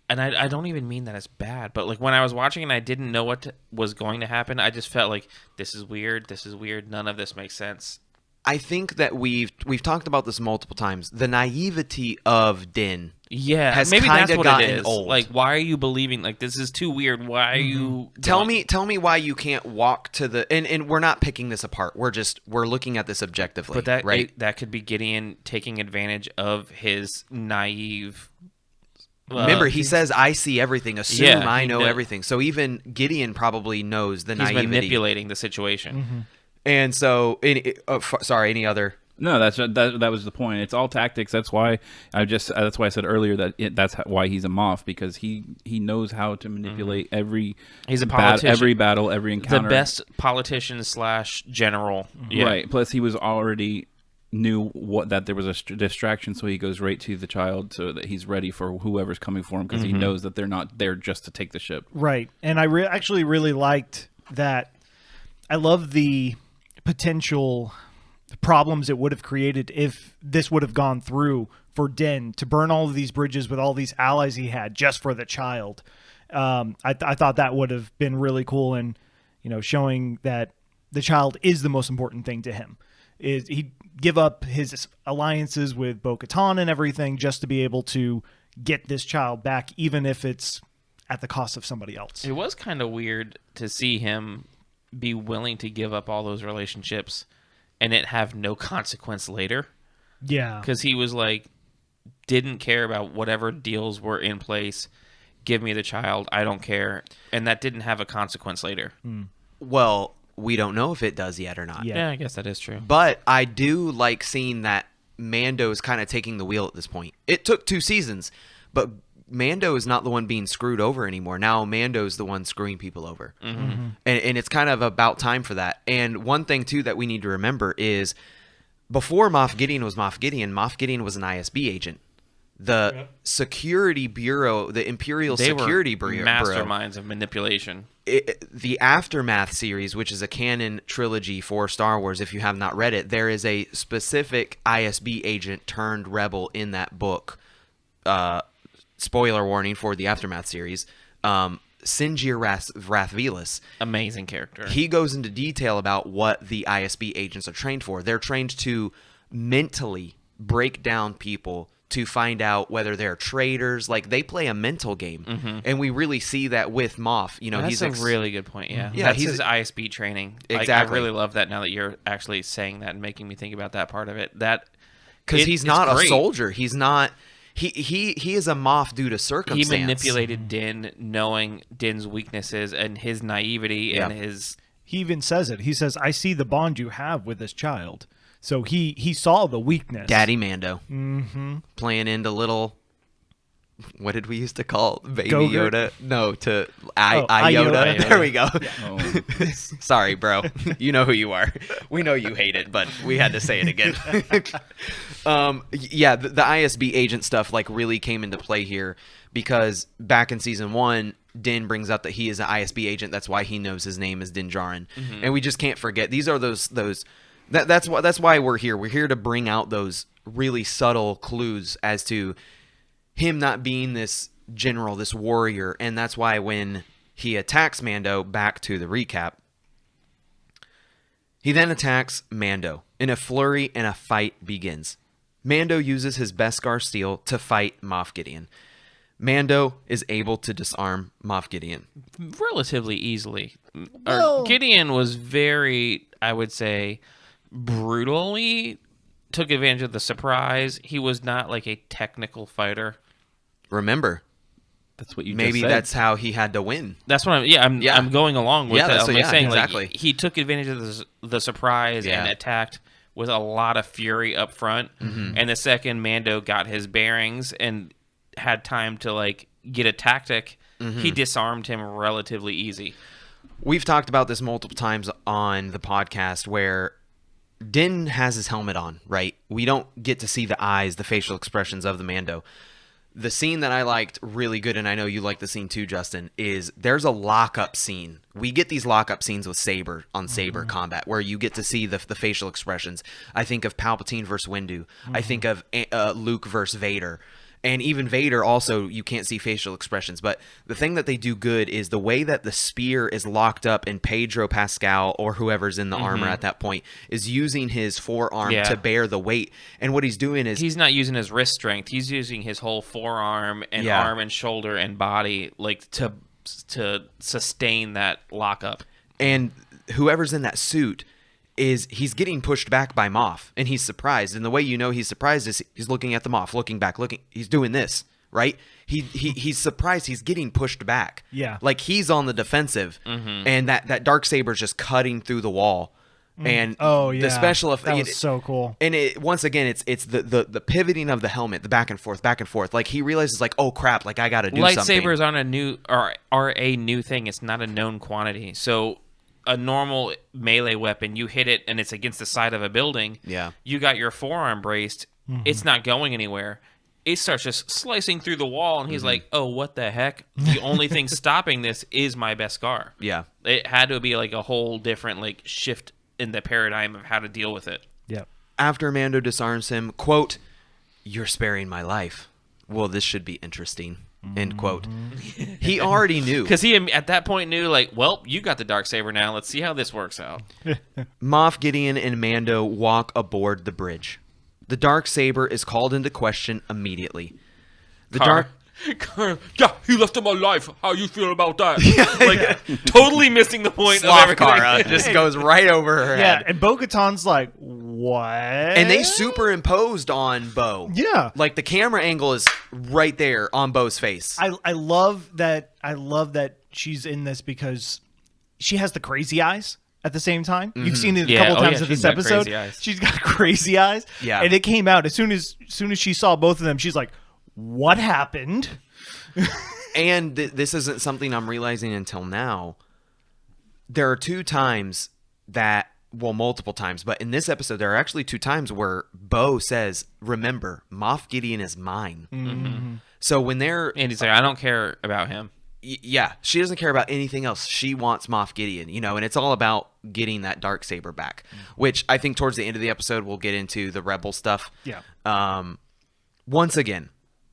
And I don't even mean that it's bad, but when I was watching and I didn't know what was going to happen, I just felt this is weird. None of this makes sense. I think that we've talked about this multiple times. The naivety of Din, has maybe kinda that's what gotten it is. old. why are you believing this is too weird? Why are you tell me why you can't walk to the and we're not picking this apart. We're looking at this objectively. But that right? that could be Gideon taking advantage of his naive. Remember, he says, "I see everything. Assume Yeah, I he know does. everything." So even Gideon probably knows the He's naivety. manipulating the situation. And so, any other? No, that was the point. It's all tactics. That's why that's why I said earlier that why he's a Moff, because he knows how to manipulate every He's a politician. every battle, every encounter. The best politician / general. Yeah. Right. Plus, he was already knew that there was a distraction, so he goes right to the child so that he's ready for whoever's coming for him, because he knows that they're not there just to take the ship. Right. And I actually really liked that. I love the potential problems it would have created if this would have gone through for Din to burn all of these bridges with all these allies he had just for the child. I thought that would have been really cool, and showing that the child is the most important thing to him. Is he give up his alliances with Bo-Katan and everything just to be able to get this child back, even if it's at the cost of somebody else. It was kind of weird to see him be willing to give up all those relationships and it have no consequence later. Yeah. Because he was like, didn't care about whatever deals were in place. Give me the child. I don't care. And that didn't have a consequence later. Well, we don't know if it does yet or not. Yeah, I guess that is true. But I do like seeing that Mando is kind of taking the wheel at this point. It took 2 seasons, but Mando is not the one being screwed over anymore. Now Mando's the one screwing people over. And it's kind of about time for that. And one thing, too, that we need to remember is before Moff Gideon was Moff Gideon was an ISB agent. The Security Bureau, the Imperial Security Bureau. Masterminds of manipulation. The Aftermath series, which is a canon trilogy for Star Wars, if you have not read it, there is a specific ISB agent turned rebel in that book. Spoiler warning for the Aftermath series. Sinjir Rathvelis. Amazing character. He goes into detail about what the ISB agents are trained for. They're trained to mentally break down people to find out whether they're traitors. Like, they play a mental game. And we really see that with Moff. That's a really good point, yeah. Yeah, That's his ISB training. Exactly. I really love that now that you're actually saying that and making me think about that part of it. Because he's not a soldier. He's not... He is a Moff due to circumstance. He manipulated Din, knowing Din's weaknesses and his naivety and his... He even says it. He says, I see the bond you have with this child. So he saw the weakness. Daddy Mando. Playing into little... What did we used to call baby Go-Gurt? Yoda? No, to Yoda. There we go. Oh. Sorry, bro. You know who you are. We know you hate it, but we had to say it again. Yeah, the ISB agent stuff like really came into play here because back in season 1, Din brings up that he is an ISB agent. That's why he knows his name is Din Djarin, and we just can't forget. These are those. That's why we're here. We're here to bring out those really subtle clues as to him not being this general, this warrior, and that's why when he attacks Mando, back to the recap, he then attacks Mando. In a flurry and a fight begins. Mando uses his Beskar steel to fight Moff Gideon. Mando is able to disarm Moff Gideon. Relatively easily. Well- Gideon was very, I would say, brutally took advantage of the surprise. He was not like a technical fighter. Remember, That's what you maybe just said. that's how he had to win. That's what I'm going along with Yeah, that. that's what- I'm saying exactly. like he took advantage of the surprise and attacked with a lot of fury up front. And the second Mando got his bearings and had time to like get a tactic, he disarmed him relatively easy. We've talked about this multiple times on the podcast where Din has his helmet on, right? We don't get to see the eyes, the facial expressions of the Mando. The scene that I liked really good, and I know you like the scene too, Justin, is there's a lockup scene. We get these lockup scenes with Saber on Saber combat where you get to see the facial expressions. I think of Palpatine versus Windu. I think of Luke versus Vader. And even Vader also, you can't see facial expressions. But the thing that they do good is the way that the spear is locked up and Pedro Pascal or whoever's in the armor at that point is using his forearm to bear the weight. And what he's doing is... He's not using his wrist strength. He's using his whole forearm and arm and shoulder and body like to sustain that lockup. And whoever's in that suit... he's getting pushed back by Moff, and he's surprised. And the way you know he's surprised is he's looking at the Moff, looking back, he's doing this, right? He's surprised he's getting pushed back. Yeah. Like he's on the defensive, and that Dark Saber's just cutting through the wall. And the special effect, that was so cool. And once again, it's the pivoting of the helmet, the back and forth. Like he realizes, like, oh crap, like I got to do something. Lightsabers are a new thing. It's not a known quantity. So a normal melee weapon, you hit it and it's against the side of a building. Yeah. You got your forearm braced. It's not going anywhere. It starts just slicing through the wall, and he's like, oh, what the heck? The only thing stopping this is my Beskar. Yeah. It had to be like a whole different like shift in the paradigm of how to deal with it. Yeah. After Mando disarms him, quote, "You're sparing my life. Well, this should be interesting." End quote. He already knew. Because he at that point knew, like, well, you got the Dark Saber now. Let's see how this works out. Moff Gideon and Mando walk aboard the bridge. The Dark Saber is called into question immediately. Yeah, he left him alive. How you feel about that? Like, totally missing the point of everything. Cara just goes right over her Yeah, head. and Bo-Katan's like, what? And they superimposed on Bo. Yeah. Like the camera angle is right there on Bo's face. I love that. I love that she's in this because she has the crazy eyes at the same time. You've seen it a couple times in she's this got episode. crazy eyes. She's got crazy eyes. Yeah. And it came out as soon as she saw both of them. She's like, "What happened?" And this isn't something I'm realizing until now. There are 2 times that, well, multiple times, but in this episode, there are actually 2 times where Bo says, "Remember, Moff Gideon is mine." Mm-hmm. So when they're... And he's like, I don't care about him. Yeah, she doesn't care about anything else. She wants Moff Gideon, and it's all about getting that Dark Saber back, which I think towards the end of the episode, we'll get into the Rebel stuff. Yeah. Once again,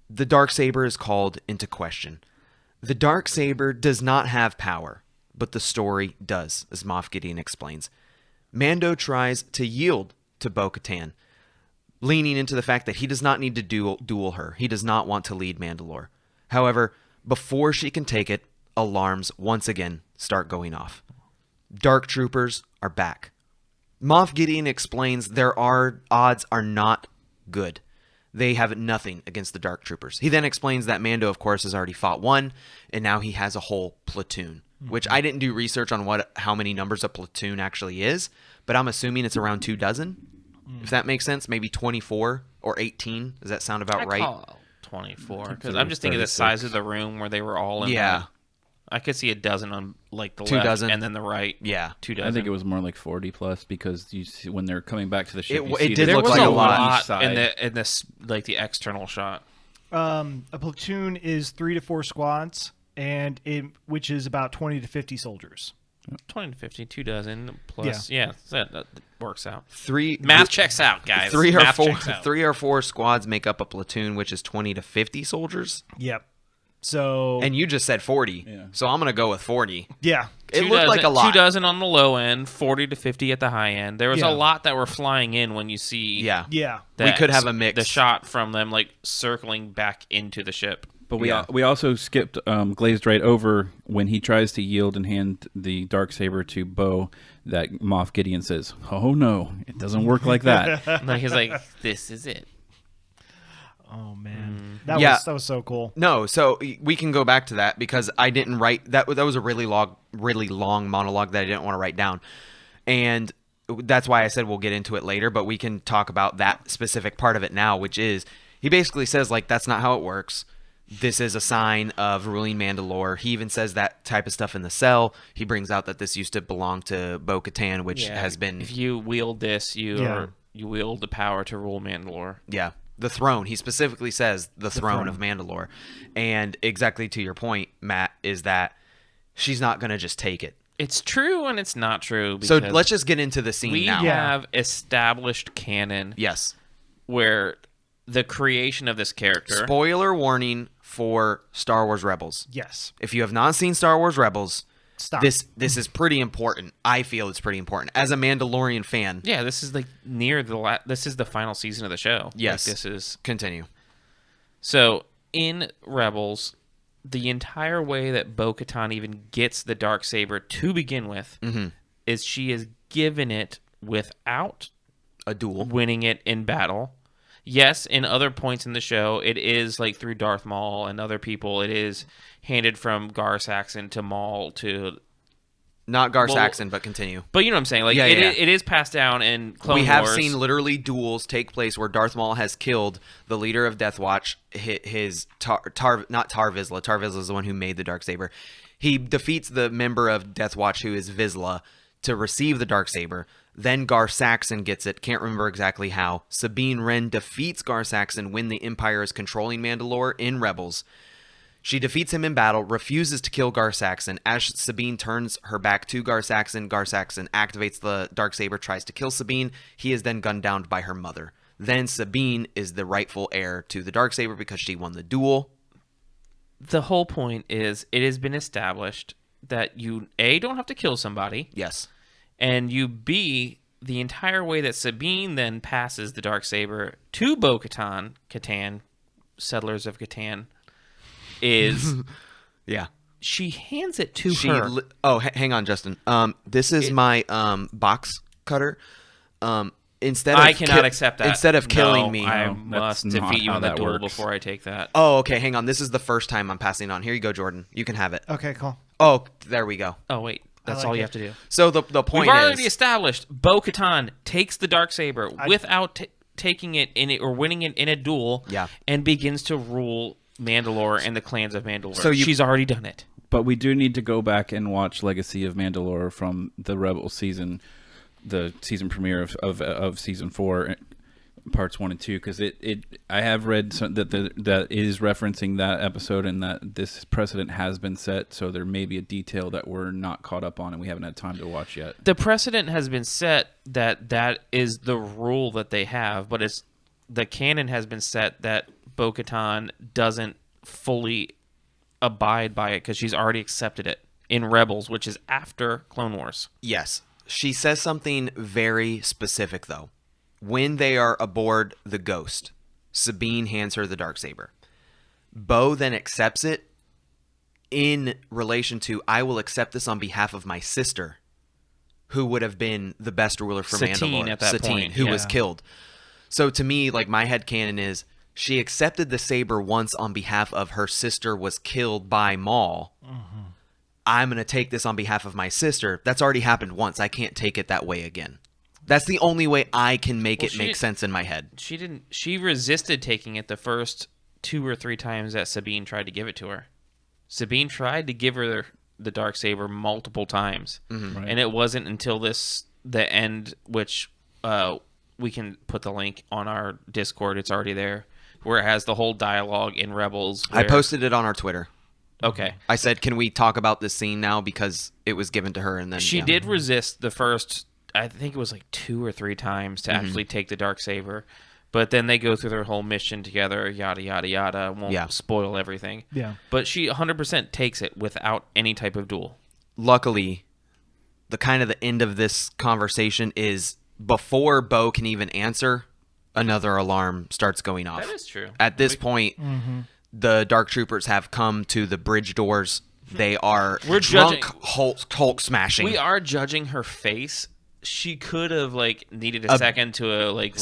the Dark Saber is called into question. The Dark Saber does not have power, but the story does, as Moff Gideon explains. Mando tries to yield to Bo-Katan, leaning into the fact that he does not need to duel her. He does not want to lead Mandalore. However, before she can take it, alarms once again start going off. Dark Troopers are back. Moff Gideon explains their odds are not good. They have nothing against the Dark Troopers. He then explains that Mando, of course, has already fought one, and now he has a whole platoon, which I didn't do research on how many numbers a platoon actually is, but I'm assuming it's around 24, if that makes sense. Maybe 24 or 18. Does that sound about right? Call 24, because I'm just thinking of the size of the room where they were all in. Yeah. I could see a dozen on like the 2 left dozen. and then the right. Yeah. 2 dozen. I think it was more like 40 plus because you see when they're coming back to the ship. It you see did there look was like a a lot lot each side. in this like the external shot. A platoon is 3 to 4 squads, which is about 20 to 50 soldiers. 20 to 50, 2 dozen plus. Yeah, that works out. Math checks out, guys. Three or four squads make up a platoon, which is 20 to 50 soldiers. Yep. So And you just said 40, so I'm gonna go with 40. yeah, It looked like a lot. 2 dozen on the low end, 40 to 50 at the high end. There was Yeah. a lot that were flying in when you see. Yeah. yeah. We could have a mix. The shot from them like circling back into the ship. But we also skipped, glazed right over when he tries to yield and hand the Darksaber to Bo, that Moff Gideon says, "Oh no, it doesn't work like that." Like he's like, this is it. Oh man, that was so cool. No, so we can go back to that because I didn't write that. That was a really long monologue that I didn't want to write down, and that's why I said we'll get into it later. But we can talk about that specific part of it now, which is he basically says like that's not how it works. This is a sign of ruling Mandalore. He even says that type of stuff in the cell. He brings out that this used to belong to Bo-Katan, which has been... If you wield this, you wield the power to rule Mandalore. Yeah, the throne. He specifically says the throne of Mandalore. And exactly to your point, Matt, is that she's not going to just take it. It's true and it's not true. So let's just get into the scene now. We have established canon Yes. where the creation of this character... Spoiler warning for Star Wars Rebels. Yes. If you have not seen Star Wars Rebels, Stop. this is pretty important. I feel it's pretty important as a Mandalorian fan. Yeah, this is like this is the final season of the show. Yes. Like, this is... Continue. So, in Rebels, the entire way that Bo-Katan even gets the Darksaber to begin with is she is given it without A duel. winning it in battle. Yes, in other points in the show, it is like through Darth Maul and other people. It is handed from Gar Saxon to Maul to... Not Gar Saxon, but continue. But you know what I'm saying? Like it is passed down in Clone Wars. We have seen literally duels take place where Darth Maul has killed the leader of Death Watch, his not Tar Vizsla. Tar Vizsla is the one who made the Darksaber. He defeats the member of Death Watch who is Vizsla to receive the Darksaber. Then Gar Saxon gets it. Can't remember exactly how. Sabine Wren defeats Gar Saxon when the Empire is controlling Mandalore in Rebels. She defeats him in battle, refuses to kill Gar Saxon. As Sabine turns her back to Gar Saxon activates the Darksaber, tries to kill Sabine. He is then gunned down by her mother. then Sabine is the rightful heir to the Dark Saber because she won the duel. The whole point is it has been established that you, A, don't have to kill somebody. Yes. And you, B, the entire way that Sabine then passes the Dark Saber to Bo-Katan, Settlers of Catan, is Yeah. she hands it to her. Hang on, Justin. This is my box cutter. Instead of I cannot accept that. Instead of killing me, I No, must that's not defeat you how in the that duel works. before I take that. Oh, okay. Hang on. This is the first time I'm passing it on. Here you go, Jordan. You can have it. Okay, cool. Oh, there we go. Oh, wait. That's like all you it. have to do. So the point We've already is, established Bo-Katan takes the Darksaber without taking it in it or winning it in a duel, Yeah. and begins to rule Mandalore and the clans of Mandalore. So She's already done it. But we do need to go back and watch Legacy of Mandalore from the Rebel season, the season premiere of season 4, parts 1 and 2, because I have read that is referencing that episode and that this precedent has been set. So there may be a detail that we're not caught up on and we haven't had time to watch yet. The precedent has been set that is the rule that they have, but it's the canon has been set that Bo-Katan doesn't fully abide by it because she's already accepted it in Rebels, which is after Clone Wars. yes, she says something very specific though. When they are aboard the Ghost, Sabine hands her the Darksaber. Bo then accepts it in relation to, I will accept this on behalf of my sister, who would have been the best ruler for Satine Mandalore. at that Satine, point, who yeah. was killed. So to me, like, my headcanon is she accepted the saber once on behalf of her sister was killed by Maul. I'm going to take this on behalf of my sister. That's already happened once. I can't take it that way again. That's the only way I can make it make sense in my head. She resisted taking it the first 2 or 3 times that Sabine tried to give it to her. Sabine tried to give her the Darksaber multiple times. Right. And it wasn't until the end, which we can put the link on our Discord. It's already there, where it has the whole dialogue in Rebels. I posted it on our Twitter. Okay. I said, can we talk about this scene now because it was given to her, and then She did resist the first, I think it was like 2 or 3 times to actually take the Darksaber. But then they go through their whole mission together, yada, yada, yada. Won't spoil everything. Yeah. But she 100% takes it without any type of duel. Luckily, the end of this conversation is before Bo can even answer, another alarm starts going off. That is true. At this point, the Dark Troopers have come to the bridge doors. They are drunk Hulk smashing. We are judging her face. She could have needed a second to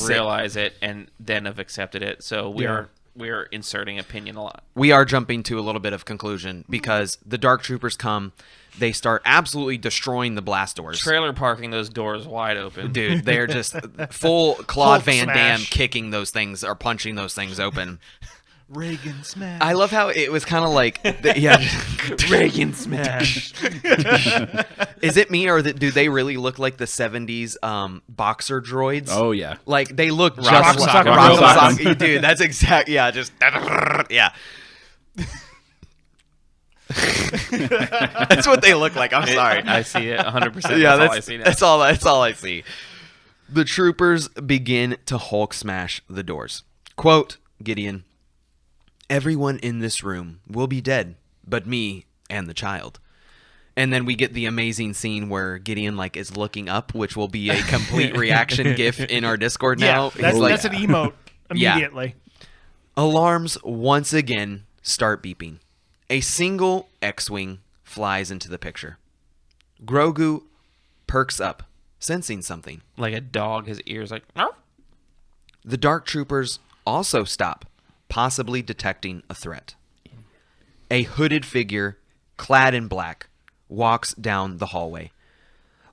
realize it and then have accepted it. So we are inserting opinion a lot. We are jumping to a little bit of conclusion because the Dark Troopers come. They start absolutely destroying the blast doors. Trailer parking those doors wide open. Dude, they're just full Claude Hulk Van Damme smash. kicking those things or punching those things open. Reagan smash. I love how it was kind of like, Reagan smash. Is it me or do they really look like the 70s boxer droids? Oh, yeah. Like they look just Rock like Sock. Dude, that's exact. Yeah, just yeah. That's what they look like. I'm sorry. I see it 100%. Yeah, that's all I see now. That's all I see. The troopers begin to Hulk smash the doors. Quote, Gideon, everyone in this room will be dead, but me and the child. And then we get the amazing scene where Gideon is looking up, which will be a complete reaction gif in our Discord now. Yeah, He's that's an emote Yeah. immediately. Alarms once again start beeping. A single X-Wing flies into the picture. Grogu perks up, sensing something. Like a dog, his ears "Arf." The Dark Troopers also stop, possibly detecting a threat. A hooded figure, clad in black, walks down the hallway.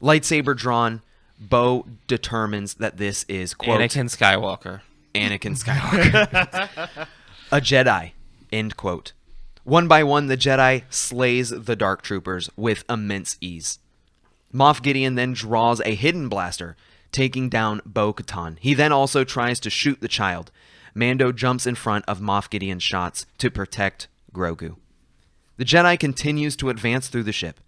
Lightsaber drawn, Bo determines that this is, quote, Anakin Skywalker. Anakin Skywalker. A Jedi, end quote. One by one, the Jedi slays the Dark Troopers with immense ease. Moff Gideon then draws a hidden blaster, taking down Bo-Katan. He then also tries to shoot the child. Mando jumps in front of Moff Gideon's shots to protect Grogu. The Jedi continues to advance through the ship.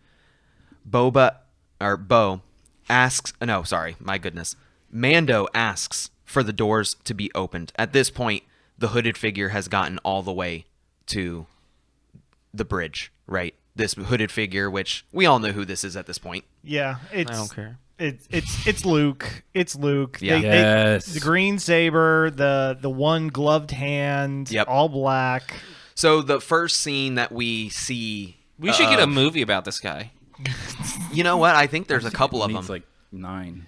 Mando asks for the doors to be opened. At this point, the hooded figure has gotten all the way to the bridge, right? This hooded figure, which we all know who this is at this point. Yeah, I don't care. It's Luke. It's Luke. Yeah. Yes. The green saber, the one gloved hand, Yep. all black. So the first scene that we see, We should get a movie about this guy. you know what? I think there's a couple of them. Needs like 9.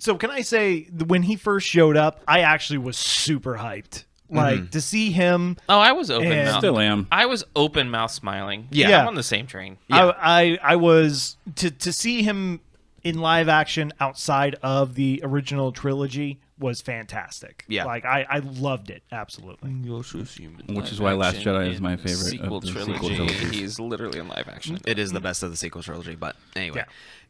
So can I say, when he first showed up, I actually was super hyped. Like, to see him. Oh, I was open And- mouth. Still am. I was open mouth smiling. Yeah. I'm on the same train. Yeah. I was to see him in live action outside of the original trilogy was fantastic. Yeah. Like I loved it absolutely. Which is why Last Jedi is my favorite sequel of the trilogy. sequel trilogies. He's literally in live action. It is the best of the sequel trilogy, but anyway,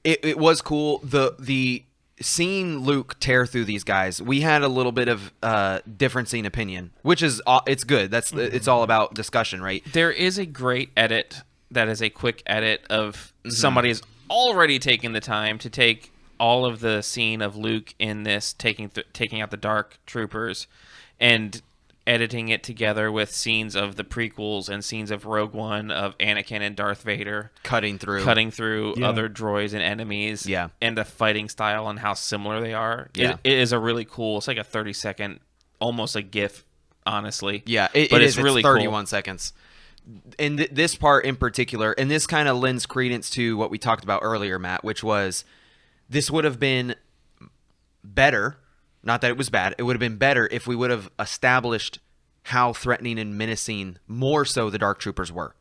Yeah. it was cool. The seeing Luke tear through these guys, we had a little bit of differencing opinion, which is it's good. It's all about discussion, right? There is a great edit that is a quick edit of somebody has already taken the time to take all of the scene of Luke in this taking out the Dark Troopers and editing it together with scenes of the prequels and scenes of Rogue One of Anakin and Darth Vader Cutting through. other droids and enemies, Yeah. and the fighting style and how similar they are. Yeah. It is a really cool. It's like a 30-second, almost a GIF, honestly. Yeah, but it's really 31 seconds. And this part in particular, and this kind of lends credence to what we talked about earlier, Matt, which was this would have been better. Not that it was bad. It would have been better if we would have established how threatening and menacing more so the Dark Troopers were.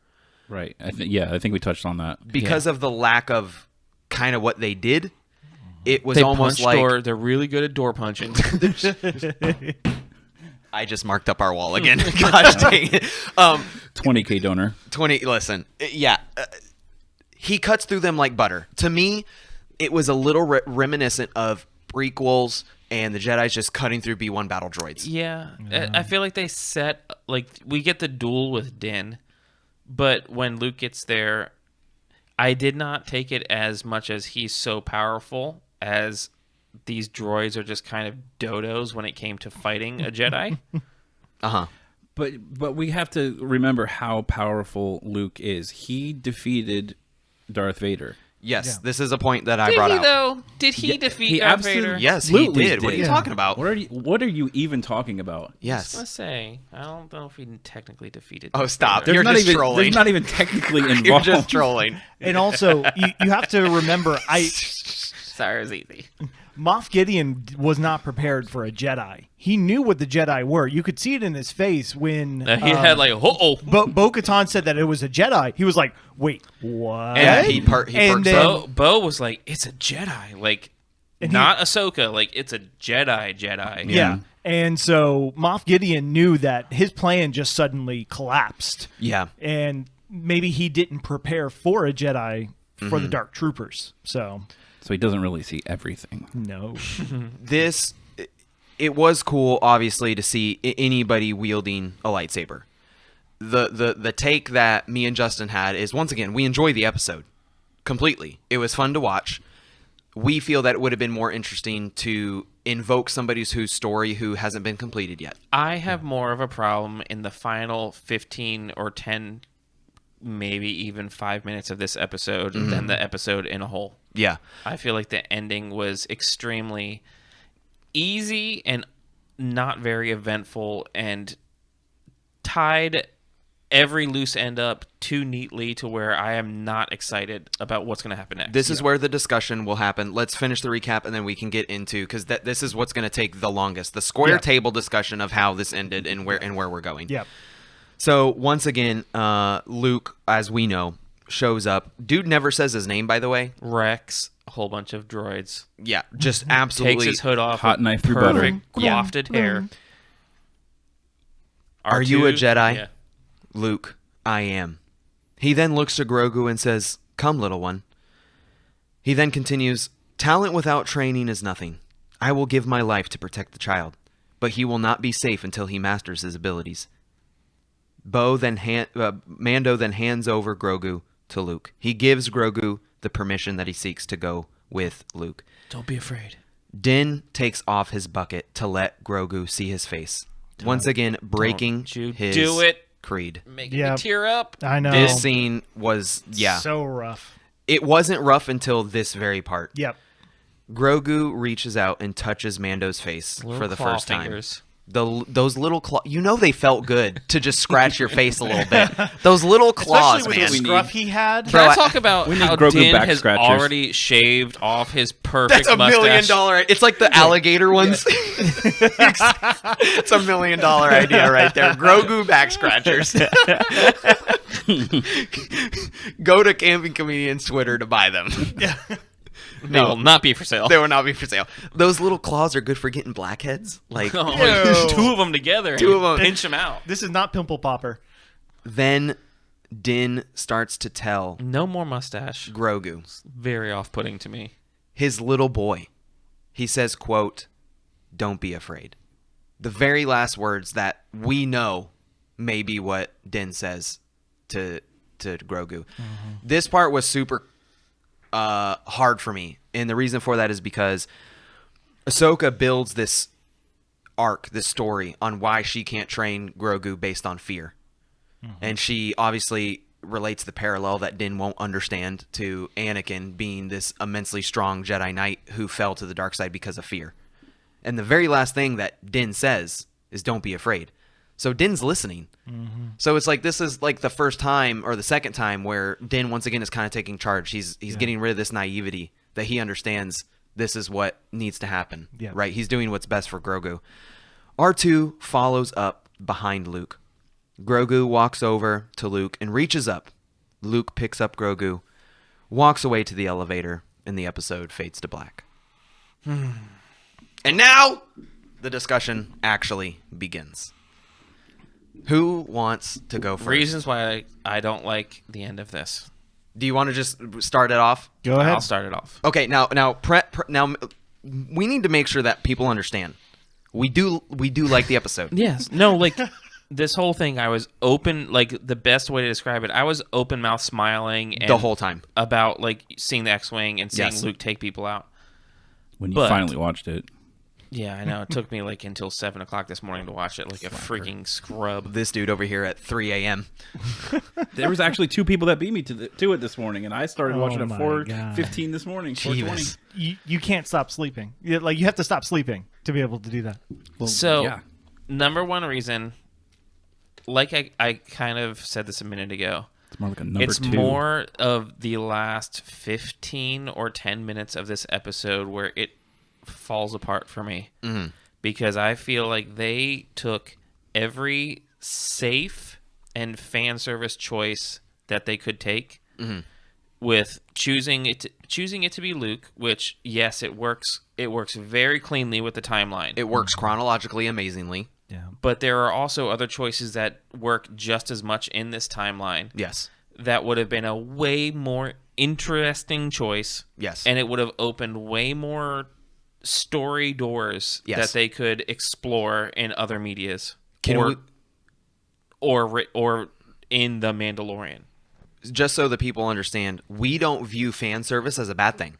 Right. I think we touched on that. Because of the lack of kind of what they did, it was They almost punch like door. They're really good at door punching. I just marked up our wall again. Gosh dang it. 20K donor. 20. Listen, yeah, he cuts through them like butter. To me, it was a little reminiscent of prequels and the Jedi's just cutting through B1 battle droids. Yeah, I feel like they set we get the duel with Din, but when Luke gets there, I did not take it as much as he's so powerful as these droids are just kind of dodos when it came to fighting a Jedi. Uh-huh. But we have to remember how powerful Luke is. He defeated Darth Vader. Yes, this is a point that I Did brought he out. though? Did he defeat he Darth absolutely- Vader? Yes, he Absolutely did. What are you did. talking about? What are you even talking about? Yes. Let's say I don't know if he technically defeated. Oh, Darth stop. Vader. You're not just even, trolling. There's not even technically involved. You're just trolling. And also, you have to remember, Sorry, it was easy. Moff Gideon was not prepared for a Jedi. He knew what the Jedi were. You could see it in his face when He had like Bo-Katan said that it was a Jedi. He was like, "Wait, what?" And he And perked then- up. Bo was like, it's a Jedi, like And not Ahsoka, like it's a Jedi. Yeah. And so Moff Gideon knew that his plan just suddenly collapsed. Yeah. And maybe he didn't prepare for a Jedi for the Dark Troopers. So, So he doesn't really see everything. no. This, it was cool, obviously, to see anybody wielding a lightsaber. The take that me and Justin had is, once again, we enjoy the episode completely. It was fun to watch. We feel that it would have been more interesting to invoke somebody whose story who hasn't been completed yet. I have more of a problem in the final 15 or 10, maybe even 5 minutes of this episode than the episode in a whole. Yeah. I feel like the ending was extremely easy and not very eventful and tied every loose end up too neatly to where I am not excited about what's going to happen next. This is where the discussion will happen. Let's finish the recap and then we can get into, because this is what's going to take the longest, the square table discussion of how this ended and where we're going. Yep. So once again, Luke, as we know, shows up. Dude never says his name, by the way. Rex, a whole bunch of droids. Yeah, just absolutely. Takes his hood off. Hot knife through butter. Perfect wafted hair. Are you a R2? Jedi? Yeah. Luke, I am. He then looks to Grogu and says, "Come, little one." He then continues, "Talent without training is nothing. I will give my life to protect the child, but he will not be safe until he masters his abilities." Mando then hands over Grogu to Luke. He gives Grogu the permission that he seeks to go with Luke. Don't be afraid. Din takes off his bucket to let Grogu see his face. Once again, breaking his do it. creed. Making me tear up. I know. This scene was, so rough. It wasn't rough until this very part. Yep. Grogu reaches out and touches Mando's face Little for the claw first time. fingers. Those little claws, they felt good to just scratch your face a little bit. Those little claws, Especially with man. the scruff he had. Can I talk about we need how Grogu Din back has scratchers. already shaved off his perfect That's $1 million. mustache? It's like the alligator ones. It's $1 million idea right there. Grogu back scratchers. Go to Camping Comedian's Twitter to buy them. They will not be for sale. They will not be for sale. Those little claws are good for getting blackheads. Like Two of them together. Two of 'em. Pinch them out. This is not Pimple Popper. Then Din starts to tell No more mustache. Grogu, Very off-putting to me. his little boy. He says, quote, "Don't be afraid." The very last words that we know may be what Din says to Grogu. This part was super hard for me, and the reason for that is because Ahsoka builds this arc, this story on why she can't train Grogu based on fear, and she obviously relates the parallel that Din won't understand to Anakin being this immensely strong Jedi Knight who fell to the dark side because of fear. And the very last thing that Din says is, "Don't be afraid." So Din's listening. So it's like this is like the first time or the second time where Din once again is kind of taking charge. He's getting rid of this naivety that he understands this is what needs to happen. Yeah. Right? He's doing what's best for Grogu. R2 follows up behind Luke. Grogu walks over to Luke and reaches up. Luke picks up Grogu, walks away to the elevator, and the episode fades to black. And now the discussion actually begins. Who wants to go first? Reasons why I don't like the end of this. Do you want to just start it off? Go ahead. I'll start it off. Okay, now we need to make sure that people understand. We do like the episode. Yes. No, like this whole thing, I was open, like the best way to describe it, I was open mouth smiling and The whole time. about like seeing the X-Wing and seeing Yes. Luke take people out. When you But- finally watched it. Yeah, I know. It took me like until 7 o'clock this morning to watch it like a freaking scrub. This dude over here at 3 a.m. There was actually 2 people that beat me to it this morning, and I started watching at my 4:15 this morning. 4:20. Jeebus. You can't stop sleeping. You have to stop sleeping to be able to do that. So, yeah. number one reason, like I kind of said this a minute ago, It's more like a number it's 2. more of the last 15 or 10 minutes of this episode where it falls apart for me. Because I feel like they took every safe and fan service choice that they could take with choosing it to be Luke, which, yes, it works very cleanly with the timeline. It works chronologically amazingly. Yeah. But there are also other choices that work just as much in this timeline. Yes. That would have been a way more interesting choice. Yes. And it would have opened way more story doors Yes. that they could explore in other medias. Can or in The Mandalorian. Just so the people understand, we don't view fan service as a bad thing.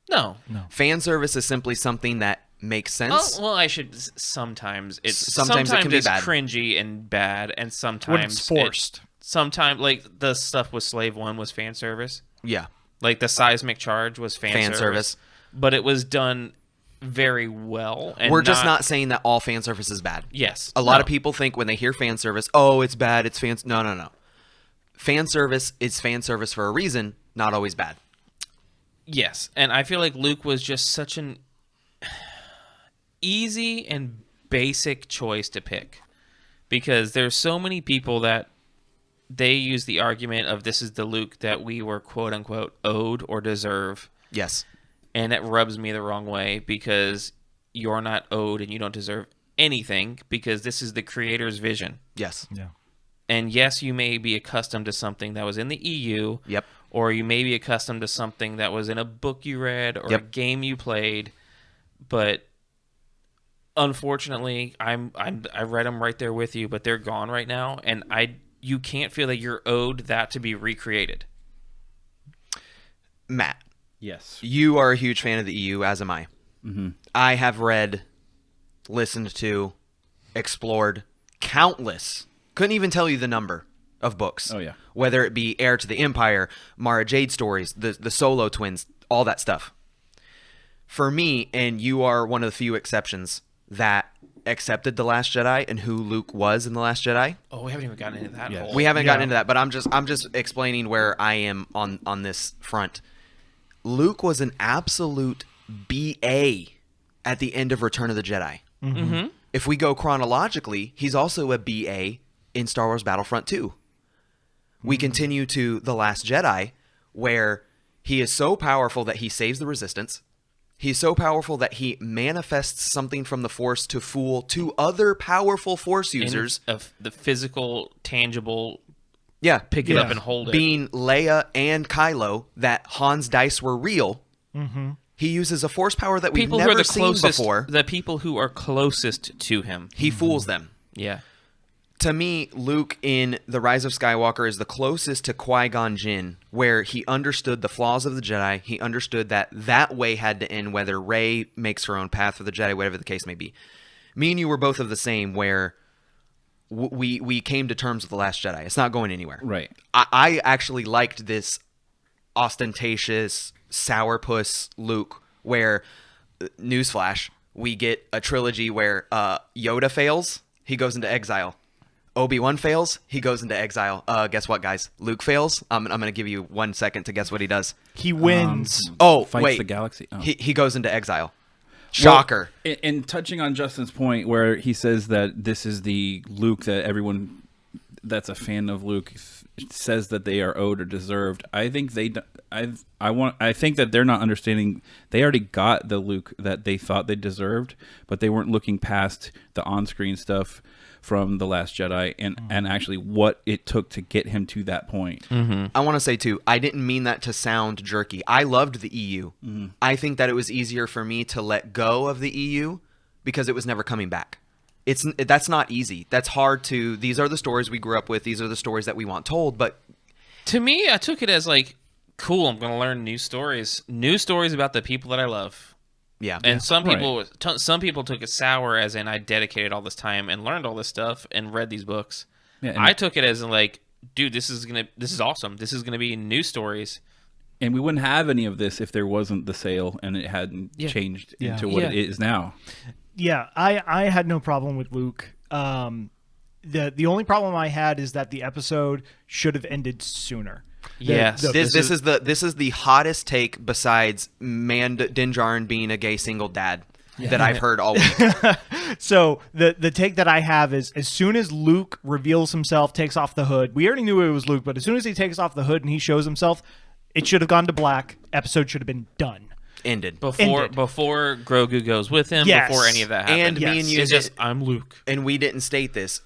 No. Fan service is simply something that makes sense. Well, I should sometimes it can be it's bad. cringy and bad, and sometimes When it's forced. Sometimes, like the stuff with Slave One was fan service. Yeah. Like the seismic charge was fan service, but it was done very well. And We're just not saying that all fan service is bad. Yes, A lot of people think when they hear fan service, oh, it's bad, it's fan. No. Fan service is fan service for a reason, not always bad. Yes, and I feel like Luke was just such an easy and basic choice to pick because there's so many people that they use the argument of this is the Luke that we were quote unquote owed or deserve. Yes. And it rubs me the wrong way because you're not owed and you don't deserve anything because this is the creator's vision. Yes. Yeah. And yes, you may be accustomed to something that was in the EU. Yep. Or you may be accustomed to something that was in a book you read or a game you played. But unfortunately, I read them right there with you, but they're gone right now. And you can't feel that you're owed that to be recreated. Matt, Yes. you are a huge fan of the EU, as am I. I have read, listened to, explored countless, couldn't even tell you the number of books. Oh, yeah. Whether it be Heir to the Empire, Mara Jade stories, the Solo twins, all that stuff. For me, and you are one of the few exceptions that accepted The Last Jedi and who Luke was in The Last Jedi. Oh, we haven't even gotten into that. We haven't gotten into that, but I'm just explaining where I am on this front. Luke was an absolute BA at the end of Return of the Jedi. Mm-hmm. If we go chronologically, he's also a BA in Star Wars Battlefront 2. We continue to The Last Jedi, where he is so powerful that he saves the Resistance. He's so powerful that he manifests something from the Force to fool two other powerful Force users. Of the physical, tangible, pick it up and hold it. Being Leia and Kylo, that Han's dice were real. Mm-hmm. He uses a Force power that we've never seen before. The people who are closest to him. He fools them. Yeah. To me, Luke in The Rise of Skywalker is the closest to Qui-Gon Jinn, where he understood the flaws of the Jedi. He understood that way had to end, whether Rey makes her own path for the Jedi, whatever the case may be. Me and you were both of the same, where we came to terms with The Last Jedi. It's not going anywhere. Right. I actually liked this ostentatious sourpuss Luke, where, newsflash, we get a trilogy where Yoda fails, he goes into exile. Obi-Wan fails, he goes into exile. Guess what, guys? Luke fails. I'm going to give you 1 second to guess what he does. He wins. Fights the galaxy. Oh. He goes into exile. Shocker. Well, and touching on Justin's point where he says that this is the Luke that everyone that's a fan of Luke says that they are owed or deserved. I think I think that they're not understanding. They already got the Luke that they thought they deserved, but they weren't looking past the on-screen stuff from The Last Jedi and actually what it took to get him to that point. Mm-hmm. I want to say, too, I didn't mean that to sound jerky. I loved the EU. Mm-hmm. I think that it was easier for me to let go of the EU because it was never coming back. That's not easy. That's hard to... These are the stories we grew up with. These are the stories that we want told, but... To me, I took it as like, cool, I'm going to learn new stories. New stories about the people that I love. Yeah. And some people took it sour, as in I dedicated all this time and learned all this stuff and read these books. Yeah, I took it as in like, dude, this is awesome. This is gonna be new stories. And we wouldn't have any of this if there wasn't the sale and it hadn't changed into what it is now. Yeah, I had no problem with Luke. The only problem I had is that the episode should have ended sooner. Yes, this is the hottest take besides Din Djarin being a gay single dad that I've heard all week. So the take that I have is, as soon as Luke reveals himself, takes off the hood. We already knew it was Luke, but as soon as he takes off the hood and he shows himself, it should have gone to black. Episode should have been done. Ended before Grogu goes with him. Yes. Before any of that happened. And me and you, it's just I'm Luke, and we didn't state this.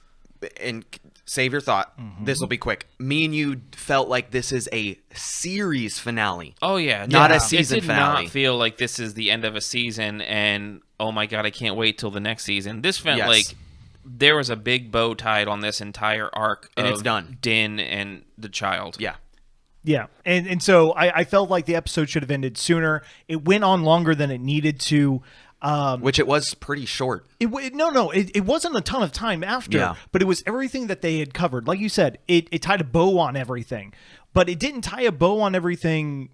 And save your thought. Mm-hmm. This will be quick. Me and you felt like this is a series finale. Oh yeah, not a season finale. It did not feel like this is the end of a season, and oh my god, I can't wait till the next season. This felt like there was a big bow tied on this entire arc, and of it's done. Din and the child. Yeah. Yeah, and so I felt like the episode should have ended sooner. It went on longer than it needed to. Which it was pretty short. It wasn't a ton of time after, but it was everything that they had covered. Like you said, it tied a bow on everything, but it didn't tie a bow on everything.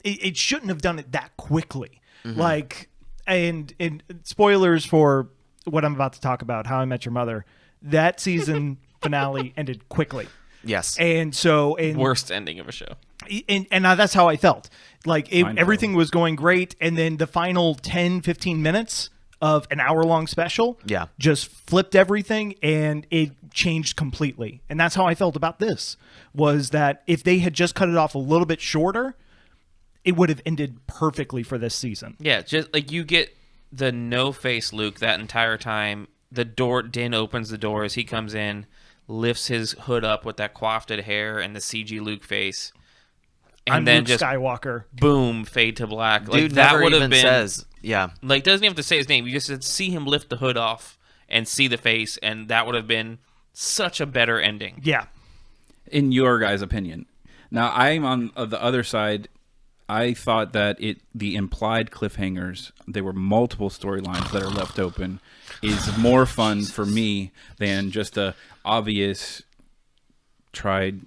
It shouldn't have done it that quickly. Mm-hmm. Like, and spoilers for what I'm about to talk about, How I Met Your Mother, that season finale ended quickly. Yes. And so... worst ending of a show. And that's how I felt. Like, everything was going great, and then the final 10, 15 minutes of an hour-long special just flipped everything, and it changed completely. And that's how I felt about this, was that if they had just cut it off a little bit shorter, it would have ended perfectly for this season. Yeah, just like you get the no-face Luke that entire time. Din opens the door as he comes in, lifts his hood up with that coiffed hair and the CG Luke face. And I'm then Luke just Skywalker. Boom, fade to black. Dude, that would have been says, like, doesn't even have to say his name. You just see him lift the hood off and see the face, and that would have been such a better ending. Yeah. In your guys' opinion. Now, I'm on the other side. I thought that the implied cliffhangers, there were multiple storylines that are left open, is more fun for me than just a obvious tried.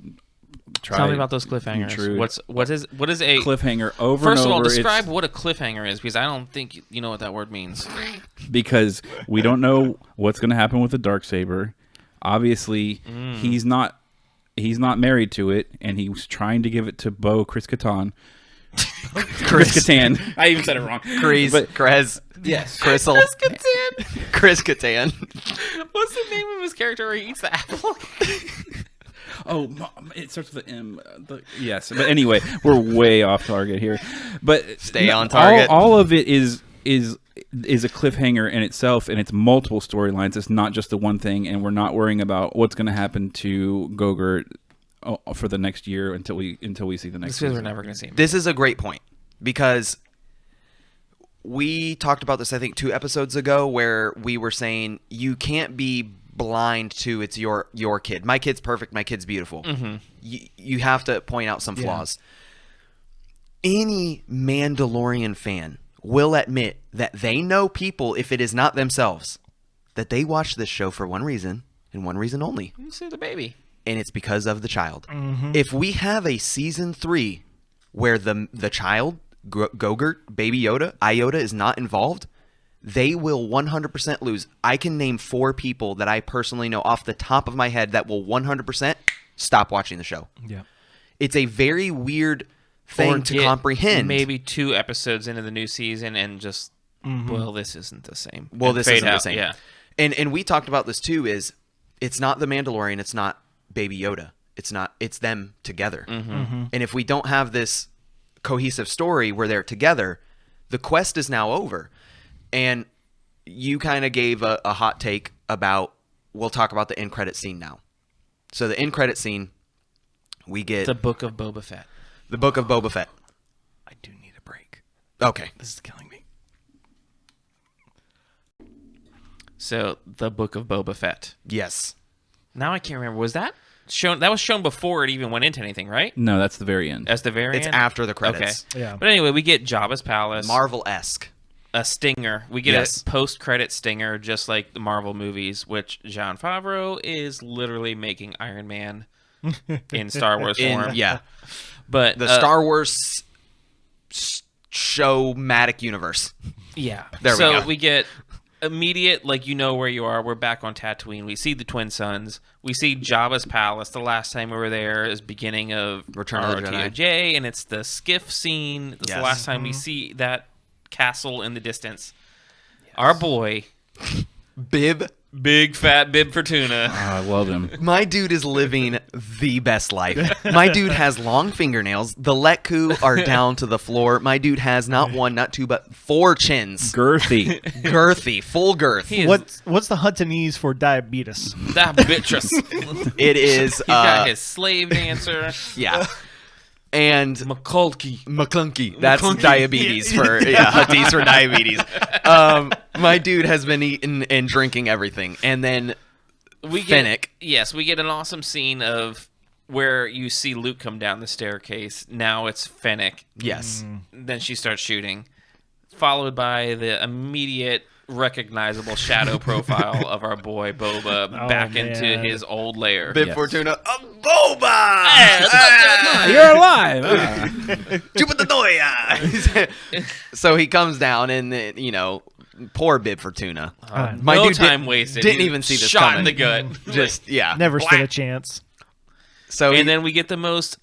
Tell me about those cliffhangers. Intrude. What is a cliffhanger over First and of all, over? describe what a cliffhanger is, because I don't think you know what that word means. Because we don't know what's going to happen with the Dark Saber. Obviously, he's not married to it, and he was trying to give it to Bo-Katan. Katan. I even said it wrong. Krez. Yes. Crystal. Chris Kattan. What's the name of his character where he eats the apple? Oh, it starts with an M. Yes, but anyway, we're way off target here. But stay on target. All of it is a cliffhanger in itself, and it's multiple storylines. It's not just the one thing, and we're not worrying about what's going to happen to Gogurt for the next year until we see the next. Because we're never going to see him. This is a great point, because we talked about this, I think, 2 episodes ago, where we were saying you can't be blind to it's your kid. My kid's perfect. My kid's beautiful. Mm-hmm. You have to point out some flaws. Any Mandalorian fan will admit that they know people, if it is not themselves, that they watch this show for one reason and one reason only. You see the baby. And it's because of the child. Mm-hmm. If we have a season 3 where the child, Gogurt, Baby Yoda, Yoda is not involved, they will 100% lose. I can name 4 people that I personally know off the top of my head that will 100% stop watching the show. Yeah. It's a very weird thing to comprehend. Maybe 2 episodes into the new season and just, well, this isn't the same. Well, this isn't the same. Yeah. And we talked about this too, is it's not the Mandalorian, it's not Baby Yoda. It's them together. Mm-hmm. And if we don't have this cohesive story where they're together, the quest is now over. And you kind of gave a hot take about, we'll talk about the end credit scene now. So the end credit scene, we get The Book of Boba Fett. The Book of Boba Fett. I do need a break. Okay. This is killing me. So the Book of Boba Fett. Yes. Now I can't remember. Was that shown? That was shown before it even went into anything, right? No, that's the very end. That's the very It's end? after the credits. Okay. Yeah. But anyway, we get Jabba's palace. Marvel-esque. A stinger. We get Yes. a post-credit stinger, just like the Marvel movies, which Jon Favreau is literally making Iron Man in Star Wars form. Yeah. But The Star Wars showmatic universe. Yeah. There we so go. we get immediate, like, you know where you are. We're back on Tatooine. We see the Twin Suns. We see Jabba's palace. The last time we were there is beginning of Return of the Jedi. ROTJ, and it's the skiff scene. That's the last time we see that castle in the distance. Yes. Our boy, Bib. Big Fat Bib Fortuna. I love him. My dude is living the best life. My dude has long fingernails. The Letku are down to the floor. My dude has not 1, not 2, but 4 chins. Girthy. Girthy. Full girth. He is What's the Huntanese for diabetes? that bittress. It is. He's got his slave dancer. Yeah. And McClunky. That's McClunky. diabetes for Huttese for diabetes. My dude has been eating and drinking everything, and then We Fennec. We get an awesome scene of where you see Luke come down the staircase. Now it's Fennec. Yes. Then she starts shooting, followed by the immediate recognizable shadow profile of our boy Boba back into his old lair. Bib Fortuna. Boba! You're alive. Chupatadoya! So he comes down, and poor Bib Fortuna. My no dude time wasted. Didn't He even see this shot coming. in the gut. Just Never stood a chance. So And then we get the most.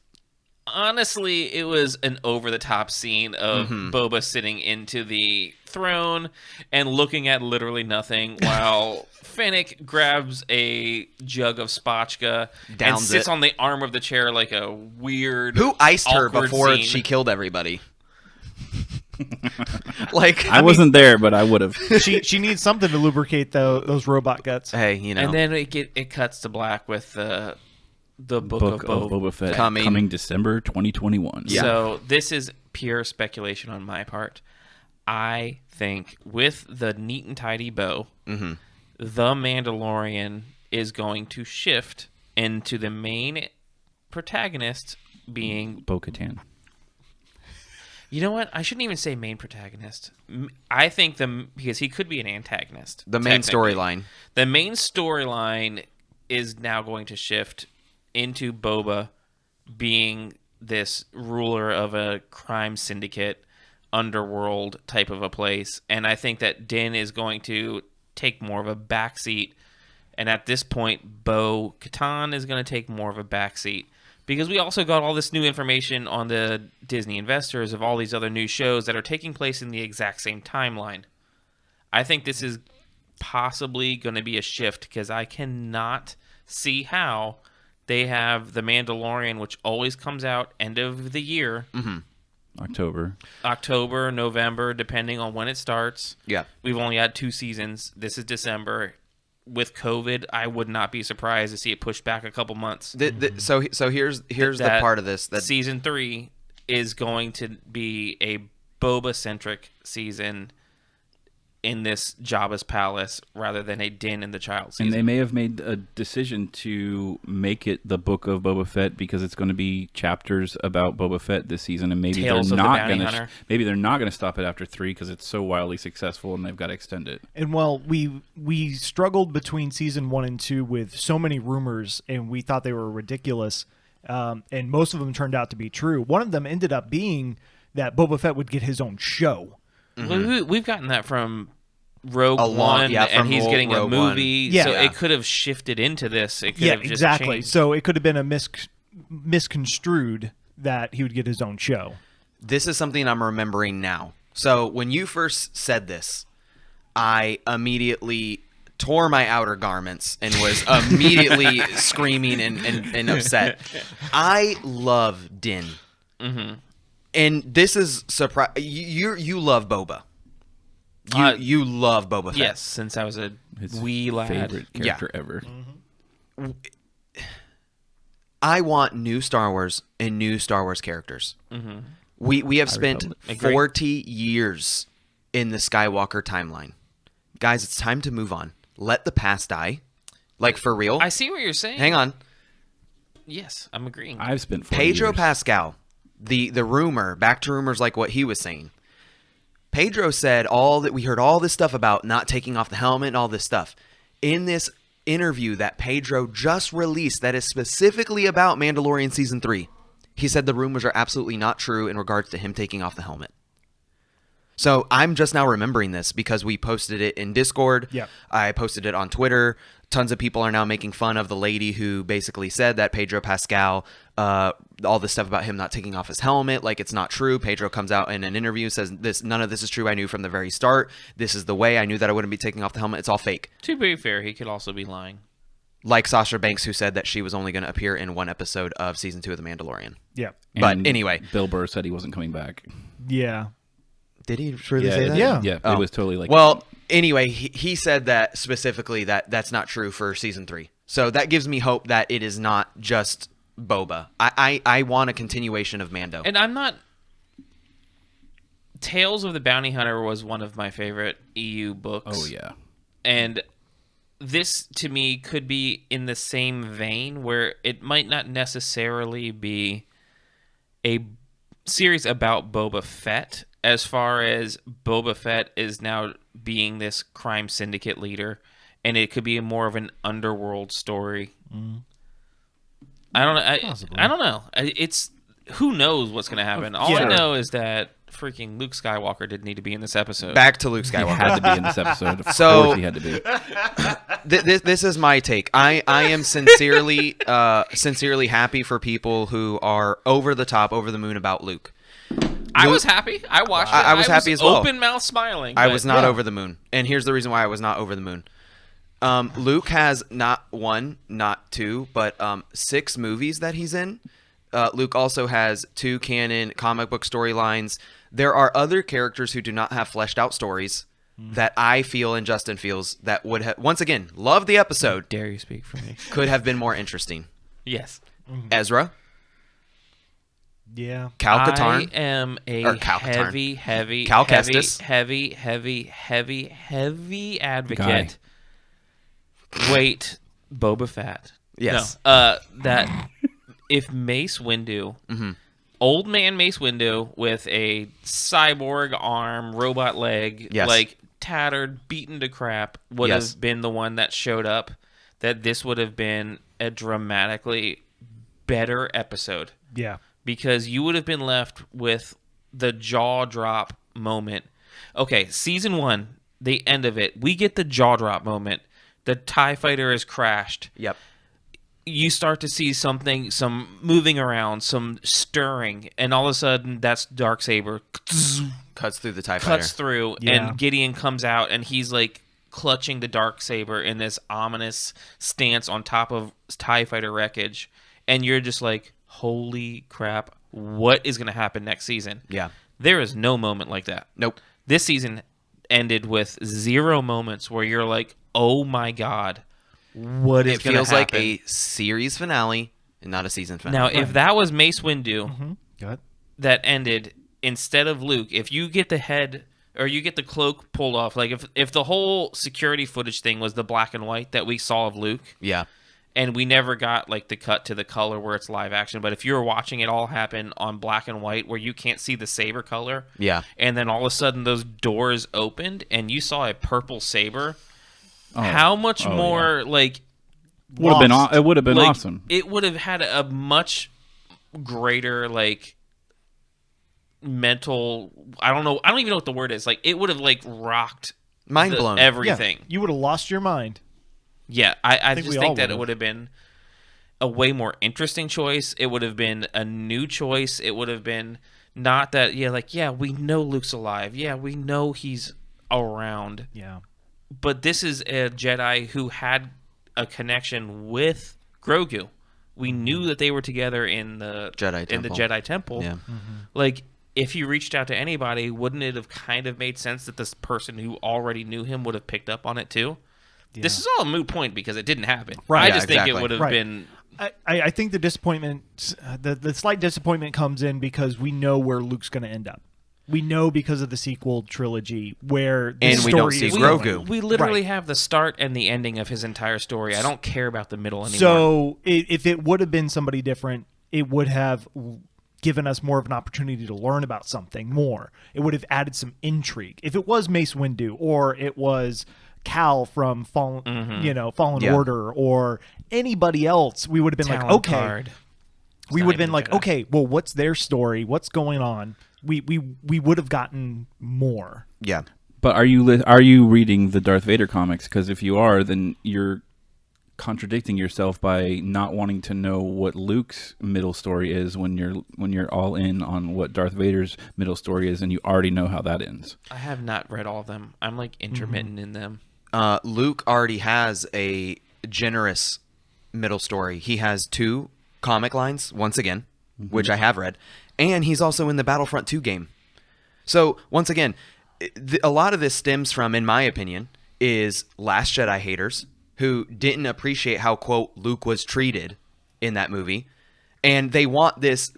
Honestly, it was an over-the-top scene of Boba sitting into the throne and looking at literally nothing while Fennec grabs a jug of spotchka and Downs sits it. on the arm of the chair like a weird. who iced her awkward before scene. she killed everybody? Like I wasn't there, but I would have. She needs something to lubricate those robot guts. Hey, And then it cuts to black with the Book of Boba Fett coming December 2021. Yeah. So this is pure speculation on my part. I think with the neat and tidy bow, the Mandalorian is going to shift into the main protagonist being Bo-Katan. You know what? I shouldn't even say main protagonist. I think because he could be an antagonist. The main storyline. The main storyline is now going to shift into Boba being this ruler of a crime syndicate, underworld type of a place. And I think that Din is going to take more of a backseat. And at this point, Bo-Katan is going to take more of a backseat. Because we also got all this new information on the Disney investors of all these other new shows that are taking place in the exact same timeline. I think this is possibly going to be a shift because I cannot see how they have The Mandalorian, which always comes out end of the year. October, November, depending on when it starts. Yeah. We've only had 2 seasons. This is December. With COVID, I would not be surprised to see it pushed back a couple months. So here's the part of this that season 3 is going to be a Boba-centric season in this Jabba's palace rather than a Din in the child season. And they may have made a decision to make it the Book of Boba Fett because it's going to be chapters about Boba Fett this season, and maybe Tales they're of the not Bounty going to Hunter. maybe they're not going to stop it after 3 because it's so wildly successful and they've got to extend it. And well, we struggled between season 1 and 2 with so many rumors, and we thought they were ridiculous, and most of them turned out to be true. One of them ended up being that Boba Fett would get his own show. Well, we've gotten that from Rogue A lot, One, yeah, and from he's getting a Rogue movie, One. Yeah. so Yeah. it could have shifted into this. It could Yeah, have just exactly. changed. So it could have been a misconstrued that he would get his own show. this is something I'm remembering now. So when you first said this, I immediately tore my outer garments and was immediately screaming and upset. I love Din. Mm-hmm. And this is surprise. You love Boba. You love Boba Fett. Yes, since I was a His wee lad. favorite character ever. I want new Star Wars and new Star Wars characters. Mm-hmm. We have spent Agree. 40 years in the Skywalker timeline. Guys, it's time to move on. Let the past die. Like, for real. I see what you're saying. Hang on. Yes, I'm agreeing. I've spent 40 Pedro years. Pascal, the rumor, back to rumors like what he was saying. Pedro said we heard all this stuff about not taking off the helmet and all this stuff. In this interview that Pedro just released that is specifically about Mandalorian Season 3, he said the rumors are absolutely not true in regards to him taking off the helmet. So I'm just now remembering this because we posted it in Discord. Yeah. I posted it on Twitter. Tons of people are now making fun of the lady who basically said that Pedro Pascal, all this stuff about him not taking off his helmet, like it's not true. Pedro comes out in an interview, says none of this is true. I knew from the very start. This is the way. I knew that I wouldn't be taking off the helmet. It's all fake. To be fair, he could also be lying. Like Sasha Banks, who said that she was only going to appear in one episode of Season 2 of The Mandalorian. Yeah. But And anyway. Bill Burr said he wasn't coming back. Yeah. Did he really say that? Yeah. Yeah, Oh. it was totally like... Well, anyway, he said that specifically that's not true for Season 3. So that gives me hope that it is not just Boba. I want a continuation of Mando. And I'm not... Tales of the Bounty Hunter was one of my favorite EU books. Oh, yeah. And this, to me, could be in the same vein where it might not necessarily be a series about Boba Fett, as far as Boba Fett is now being this crime syndicate leader, and it could be more of an underworld story. I don't know. I don't know. It's who knows what's going to happen. All I know is that freaking Luke Skywalker didn't need to be in this episode. Back to Luke He Skywalker. had to be in this episode. Of So- course he had to be. This is my take. I am sincerely happy for people who are over the top, over the moon about Luke. I was happy. I watched it. I was happy as well. Open mouth smiling. I but- was not over the moon. And here's the reason why I was not over the moon. Luke has not 1, not 2, but 6 movies that he's in. Luke also has 2 canon comic book storylines. There are other characters who do not have fleshed out stories that I feel and Justin feels that would have, once again, love the episode, Dare you speak for me? could have been more interesting. Yes. Ezra, Yeah. Cal I Katarn, am a Or Cal Katarn. heavy Cal Kestis. heavy advocate. Wait, Boba Fett. Yes. No, that if Mace Windu old man Mace Windu with a cyborg arm, robot leg, Yes. like tattered, beaten to crap, would have been the one that showed up, that this would have been a dramatically better episode. Yeah. Because you would have been left with the jaw drop moment. Okay, season 1, the end of it, we get the jaw drop moment. The TIE fighter has crashed. Yep. You start to see something, some moving around, some stirring, and all of a sudden, that's Dark Saber. Cuts through the TIE fighter. Cuts through, and Gideon comes out, and he's like clutching the Dark Saber in this ominous stance on top of TIE fighter wreckage. And you're just like, holy crap, what is going to happen next season? Yeah. There is no moment like that. Nope. This season ended with 0 moments where you're like, oh my God, what is going to happen? It feels like a series finale and not a season finale. Now, if that was Mace Windu Go ahead. that ended instead of Luke, if you get the head or you get the cloak pulled off, like if the whole security footage thing was the black and white that we saw of Luke, yeah, and we never got like the cut to the color where it's live action, but if you were watching it all happen on black and white where you can't see the saber color, yeah, and then all of a sudden those doors opened and you saw a purple saber, how much more like would have been it would have been like, awesome. It would have had a much greater like mental, I don't even know what the word is, like it would have like rocked mind blown everything. Yeah, you would have lost your mind. Yeah, I just think that would've. it would have been a way more interesting choice. It would have been a new choice. It would have been not that, we know Luke's alive. Yeah, we know he's around. Yeah. But this is a Jedi who had a connection with Grogu. We knew that they were together in the Jedi Temple. Yeah. Like, if he reached out to anybody, wouldn't it have kind of made sense that this person who already knew him would have picked up on it too? Yeah. This is all a moot point because it didn't happen. Right. I just think it would have been... I think the disappointment, the slight disappointment comes in because we know where Luke's going to end up. We know because of the sequel trilogy where the and we don't see Grogu. We literally have the start and the ending of his entire story. I don't care about the middle anymore. So if it would have been somebody different, it would have given us more of an opportunity to learn about something more. It would have added some intrigue. If it was Mace Windu or it was Cal from Fallen Order or anybody else, we would have been Talon like, okay. Card. We would have been like, okay, well, what's their story? What's going on? We would have gotten more. Yeah. But are you reading the Darth Vader comics? Because if you are, then you're contradicting yourself by not wanting to know what Luke's middle story is when you're all in on what Darth Vader's middle story is, and you already know how that ends. I have not read all of them. I'm like intermittent in them. Luke already has a generous middle story. He has 2 comic lines, once again, which I have read, and he's also in the Battlefront 2 game. So, once again, a lot of this stems from, in my opinion, is Last Jedi haters who didn't appreciate how, quote, Luke was treated in that movie. And they want this.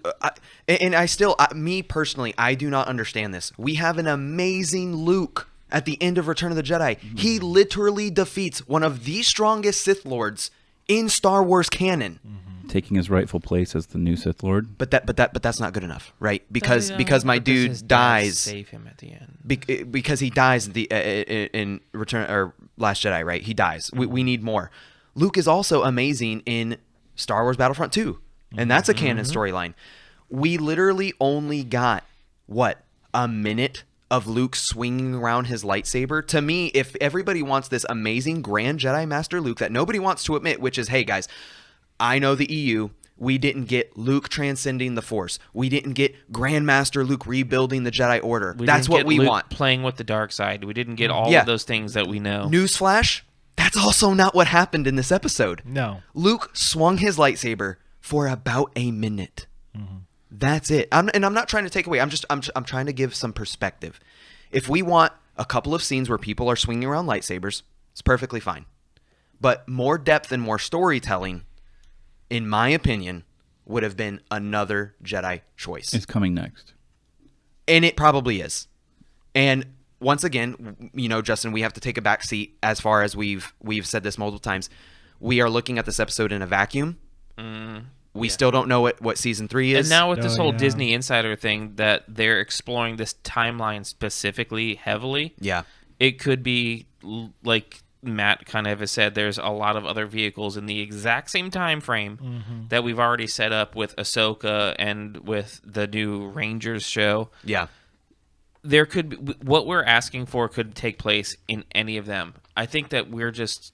Me personally, I do not understand this. We have an amazing Luke at the end of Return of the Jedi. He literally defeats one of the strongest Sith Lords in Star Wars canon. Taking his rightful place as the new Sith Lord. But that's not good enough, right? Because my dude dies. Save him at the end. Because he dies in Return or Last Jedi, right? He dies. We need more. Luke is also amazing in Star Wars Battlefront 2, and that's a canon storyline. We literally only got a minute of Luke swinging around his lightsaber. To me, if everybody wants this amazing Grand Jedi Master Luke that nobody wants to admit, which is, hey guys, I know the EU. We didn't get Luke transcending the Force. We didn't get Grandmaster Luke rebuilding the Jedi Order. That's what we want. Playing with the dark side. We didn't get all of those things that we know. Newsflash, that's also not what happened in this episode. No. Luke swung his lightsaber for about a minute. That's it. I'm not trying to take away. I'm trying to give some perspective. If we want a couple of scenes where people are swinging around lightsabers, it's perfectly fine. But more depth and more storytelling, in my opinion, would have been another Jedi choice. It's coming next. And it probably is. And once again, Justin, we have to take a back seat as far as we've said this multiple times. We are looking at this episode in a vacuum. We still don't know what season 3 is. And now with this whole yeah. Disney Insider thing that they're exploring this timeline specifically heavily, yeah. it could be like Matt kind of has said, there's a lot of other vehicles in the exact same time frame that we've already set up with Ahsoka and with the new Rangers show. Yeah. There could be, what we're asking for could take place in any of them. I think that we're just,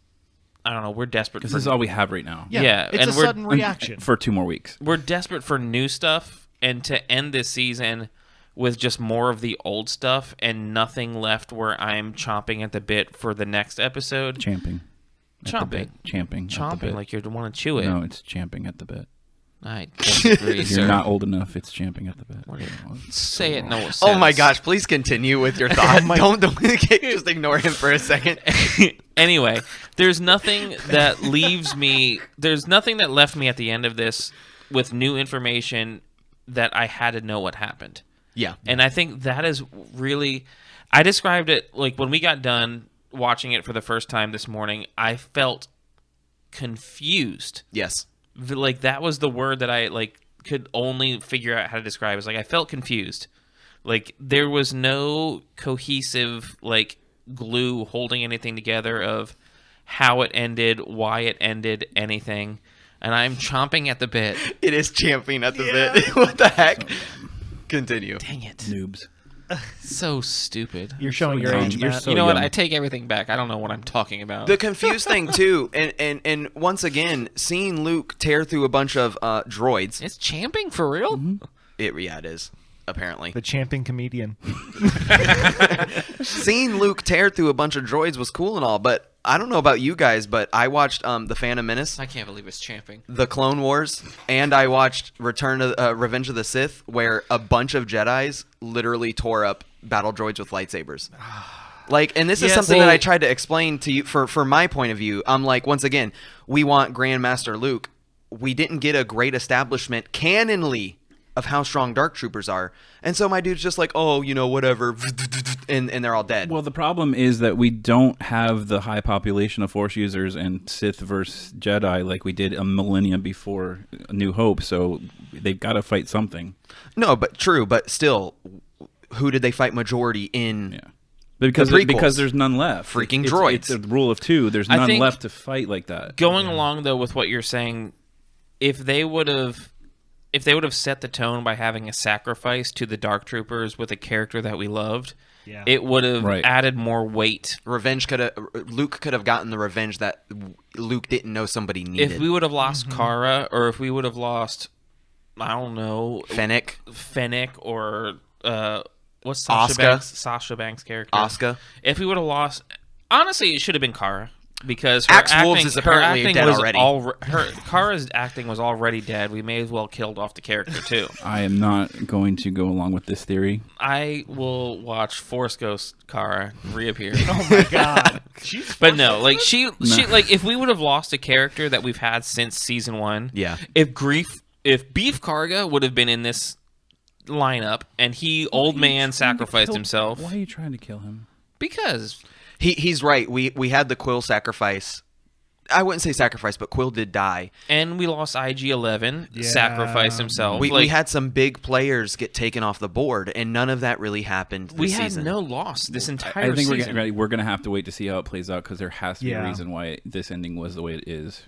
I don't know, we're desperate Because for this is all we have right now. Yeah, it's and a we're- sudden reaction. For 2 more weeks. we're desperate for new stuff, and to end this season with just more of the old stuff and nothing left where I'm chomping at the bit for the next episode. Champing. Chomping. Champing. at the Chomping bit. like you want to chew it. No, it's champing at the bit. I disagree, If sir. you're not old enough, it's champing at the bit. Say it, no it Oh my sense. gosh! Please continue with your thought. don't just ignore him for a second. Anyway, there's nothing that leaves me. There's nothing that left me at the end of this with new information that I had to know what happened. Yeah. And I think that is really. I described it like when we got done watching it for the first time this morning. I felt confused. Yes. Like that was the word that I like could only figure out how to describe. It's like I felt confused. Like there was no cohesive like glue holding anything together of how it ended, why it ended, anything. And I'm chomping at the bit. It is champing at the bit. What the heck? Continue. Dang it. Noobs. So stupid. You're showing your young. age, You're Matt. so You know what? young. I take everything back. I don't know what I'm talking about. The confused thing too, and once again, seeing Luke tear through a bunch of droids. It's champing for real? It is apparently. The champing comedian. Seeing Luke tear through a bunch of droids was cool and all, but I don't know about you guys, but I watched The Phantom Menace, I can't believe it's champing. The Clone Wars, and I watched Revenge of the Sith, where a bunch of Jedis literally tore up battle droids with lightsabers. Like, and this is Yes. something Well- that I tried to explain to you for my point of view. I'm like, once again, we want Grandmaster Luke. We didn't get a great establishment canonly of how strong Dark Troopers are. And so my dude's just like, oh, whatever. And they're all dead. Well, the problem is that we don't have the high population of Force users and Sith versus Jedi like we did a millennia before A New Hope, so they've got to fight something. No, but true. But still, who did they fight majority in? Yeah. Because The prequels. because there's none left. Freaking It's- droids. It's a rule of 2. There's I none think left to fight like that. Going along though with what you're saying, if they would have set the tone by having a sacrifice to the Dark Troopers with a character that we loved, Yeah. it would have Right. added more weight. Luke could have gotten the revenge that Luke didn't know somebody needed. If we would have lost Kara, or if we would have lost, I don't know, Fennec, or what's Asuka. Sasha Banks' character? Asuka. If we would have lost, honestly, it should have been Kara. Because her Axe acting, Wolves is apparently her acting dead was already. Kara's acting was already dead. We may as well killed off the character too. I am not going to go along with this theory. I will watch Force Ghost Kara reappear. Oh my god. But no, like she like if we would have lost a character that we've had since season 1, Yeah. If Beef Karga would have been in this lineup and he old man sacrificed himself Why are you trying to kill him? because He's right. We had the Quill sacrifice. I wouldn't say sacrifice, but Quill did die. and we lost IG-11 Yeah. sacrifice himself. We Like, had some big players get taken off the board, and none of that really happened this we had season. no loss this entire I think season. we're gonna have to wait to see how it plays out because there has to be Yeah. a reason why this ending was the way it is.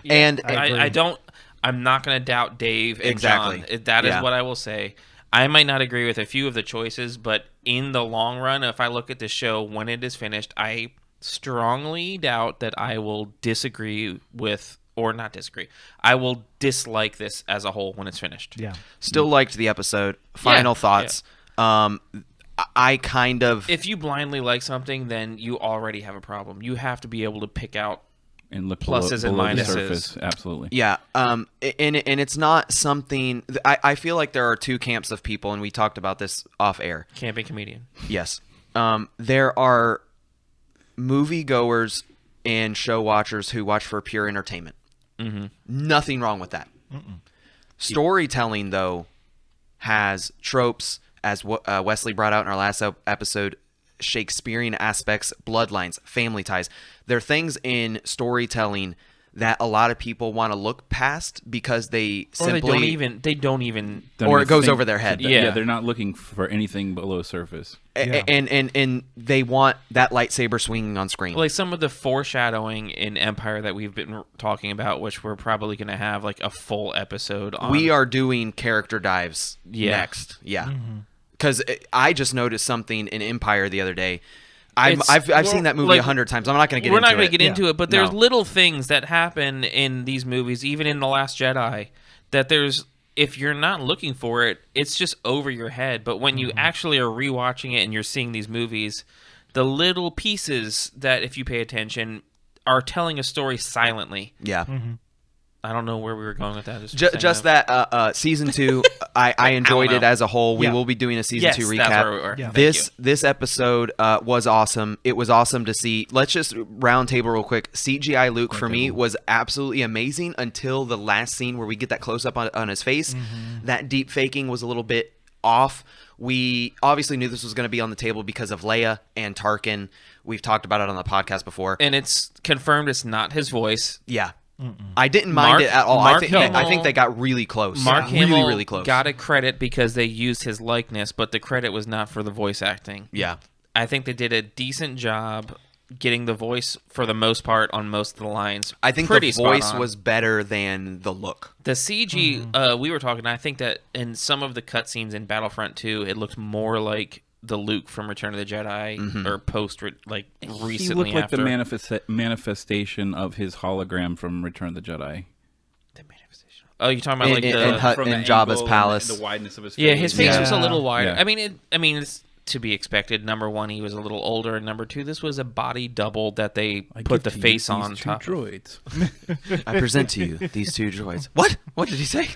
And I'm not going to doubt Dave and Exactly. John. That is Yeah. what I will say. I might not agree with a few of the choices, but in the long run, if I look at the show when it is finished, I strongly doubt that I will disagree with, or not disagree. I will dislike this as a whole when it's finished. Yeah. still liked the episode. Final Yeah, thoughts. I kind of If you blindly like something, then you already have a problem. You have to be able to pick out. And look Pluses and below the minuses. surface. Absolutely. Yeah, and it's not something. I feel like there are two camps of people, and we talked about this off air. Camping comedian. Yes, there are moviegoers and show watchers who watch for pure entertainment. Mm-hmm. Nothing wrong with that. Storytelling, though, has tropes, as Wesley brought out in our last episode. Shakespearean aspects, bloodlines, family ties. There are things in storytelling that a lot of people want to look past because they simply they don't even or it goes over their head. Yeah. They're not looking for anything below surface. And they want that lightsaber swinging on screen. Like some of the foreshadowing in Empire that we've been talking about, which we're probably going to have like a full episode on. We are doing character dives next. Yeah. Because I just noticed something in Empire the other day. I've seen that movie 100 times. I'm not going to get into it. We're not going to get into it, but there's little things that happen in these movies, even in The Last Jedi, that if you're not looking for it, it's just over your head. But when you actually are rewatching it and you're seeing these movies, the little pieces that, if you pay attention, are telling a story silently. Yeah. I don't know where we were going with that. Just that season 2, I enjoyed it as a whole. We will be doing a season 2 recap. That's where we were. Yeah. This episode was awesome. It was awesome to see. Let's just round table real quick. CGI Luke for me was absolutely amazing until the last scene where we get that close up on his face. That deep faking was a little bit off. We obviously knew this was going to be on the table because of Leia and Tarkin. We've talked about it on the podcast before, and it's confirmed it's not his voice. Yeah. I didn't mind it at all. I think they got really close. Mark Hamill really close. Got a credit because they used his likeness, but the credit was not for the voice acting. Yeah. I think they did a decent job getting the voice for the most part on most of the lines. I think the voice was better than the look. The CG, we were talking, I think that in some of the cutscenes in Battlefront 2, it looked more like the Luke from Return of the Jedi or post recently he looked like the manifestation of his hologram from Return of the Jedi. The manifestation. Oh, you're talking about in Jabba's palace. And the wideness of his face. Yeah, his face was a little wider. Yeah. It's to be expected. Number one, he was a little older, and number two, this was a body double that they put the face on top. Droids. I present to you these 2 droids. What? What did he say?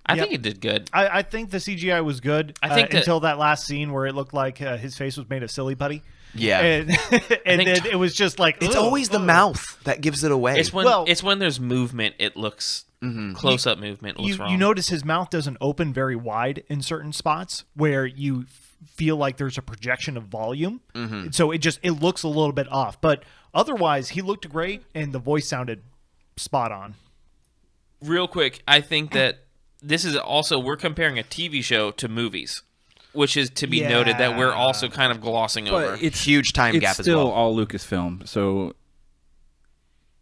I think it did good. I think the CGI was good. I think until that last scene where it looked like his face was made of silly putty. Yeah, and then it was just like it's always the mouth that gives it away. It's when there's movement, it looks close up movement. Looks wrong. You notice his mouth doesn't open very wide in certain spots where you feel like there's a projection of volume. So it looks a little bit off, but otherwise he looked great and the voice sounded spot on. Real quick, I think that. This is also, we're comparing a TV show to movies, which is to be noted that we're also kind of glossing over. It's huge time gap as well. It's still all Lucasfilm, so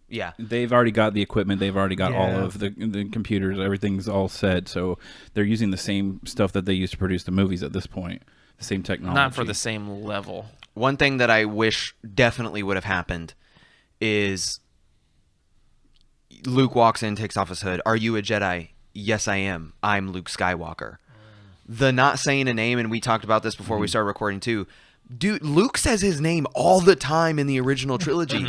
yeah, they've already got the equipment, they've already got all of the computers, everything's all set, so they're using the same stuff that they used to produce the movies at this point, the same technology. Not for the same level. One thing that I wish definitely would have happened is Luke walks in, takes off his hood. Are you a Jedi? Yes, I am. I'm Luke Skywalker. The not saying a name, and we talked about this before we started recording too. Dude, Luke says his name all the time in the original trilogy.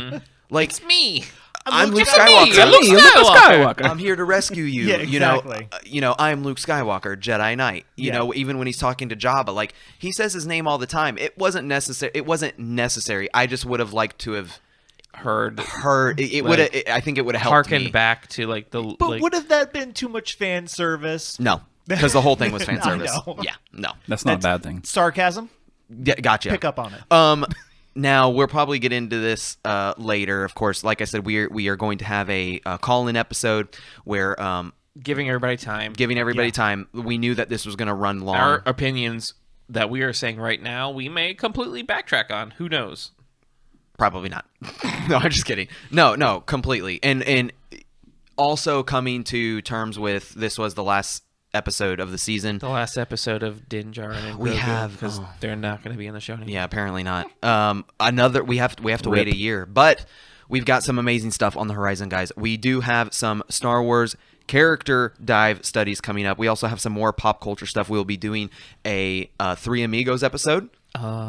Like, it's me. I'm Luke Skywalker. I'm Luke Skywalker. I'm here to rescue you. Yeah, exactly. I'm Luke Skywalker, Jedi Knight. You know, even when he's talking to Jabba, like he says his name all the time. It wasn't necessary. I just would have liked to have heard it would have. I think it would have helped harkened me back to like the. But would have that been too much fan service? No, because the whole thing was fan service. Yeah, no, that's not a bad thing. Sarcasm. Yeah, gotcha. Pick up on it. Now we'll probably get into this later. Of course, like I said, we are going to have a call-in episode where giving everybody time. Time. We knew that this was going to run long. Our opinions that we are saying right now, we may completely backtrack on. Who knows? Probably not. No, I'm just kidding. No, completely. And also coming to terms with this was the last episode of the season. The last episode of Din Djarin and Grogu, because they're not going to be in the show anymore. Yeah, apparently not. We have to wait a year, but we've got some amazing stuff on the horizon, guys. We do have some Star Wars character dive studies coming up. We also have some more pop culture stuff. We'll be doing a Three Amigos episode.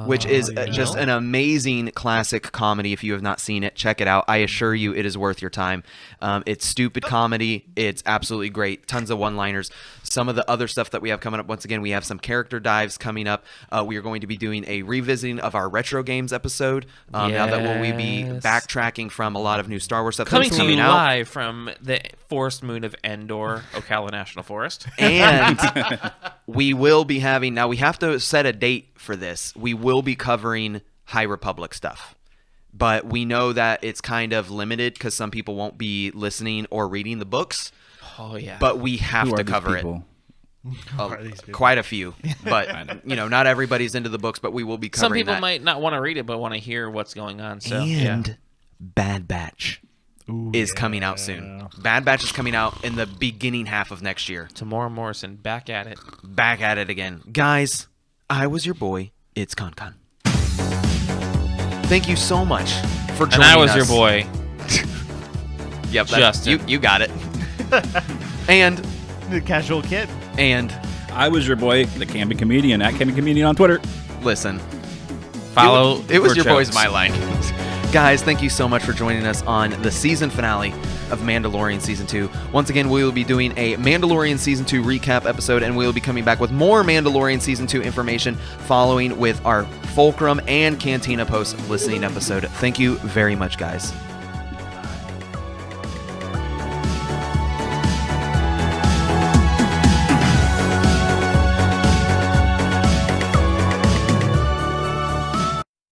Which is just an amazing classic comedy. If you have not seen it, check it out. I assure you it is worth your time. It's stupid comedy. It's absolutely great. Tons of one-liners. Some of the other stuff that we have coming up, once again, we have some character dives coming up. We are going to be doing a revisiting of our retro games episode. Now that we'll be backtracking from a lot of new Star Wars stuff coming that's to you out. live from the forest moon of Endor, Ocala National Forest. And we will be having, now we have to set a date for this. We will be covering High Republic stuff. but we know that it's kind of limited because some people won't be listening or reading the books. Oh yeah. But we have Who to are these cover people? it. Quite a few, but not everybody's into the books. But we will be covering Some people that. might not want to read it, but want to hear what's going on. So And Bad Batch is coming out soon. Bad Batch is coming out in the beginning half of next year. Tamora Morrison back at it. Back at it again, guys. I was your boy. It's KonKon. Thank you so much for joining us. And I was your boy. Yep, Justin. You got it. And The casual kid. and I was your boy, the Camping Comedian, at Camping Comedian on Twitter. listen. Follow. It was for your jokes. boys, my line. Guys, thank you so much for joining us on the season finale of Mandalorian Season 2. Once again, we will be doing a Mandalorian Season 2 recap episode, and we will be coming back with more Mandalorian Season 2 information following with our Fulcrum and Cantina post listening episode. Thank you very much, guys.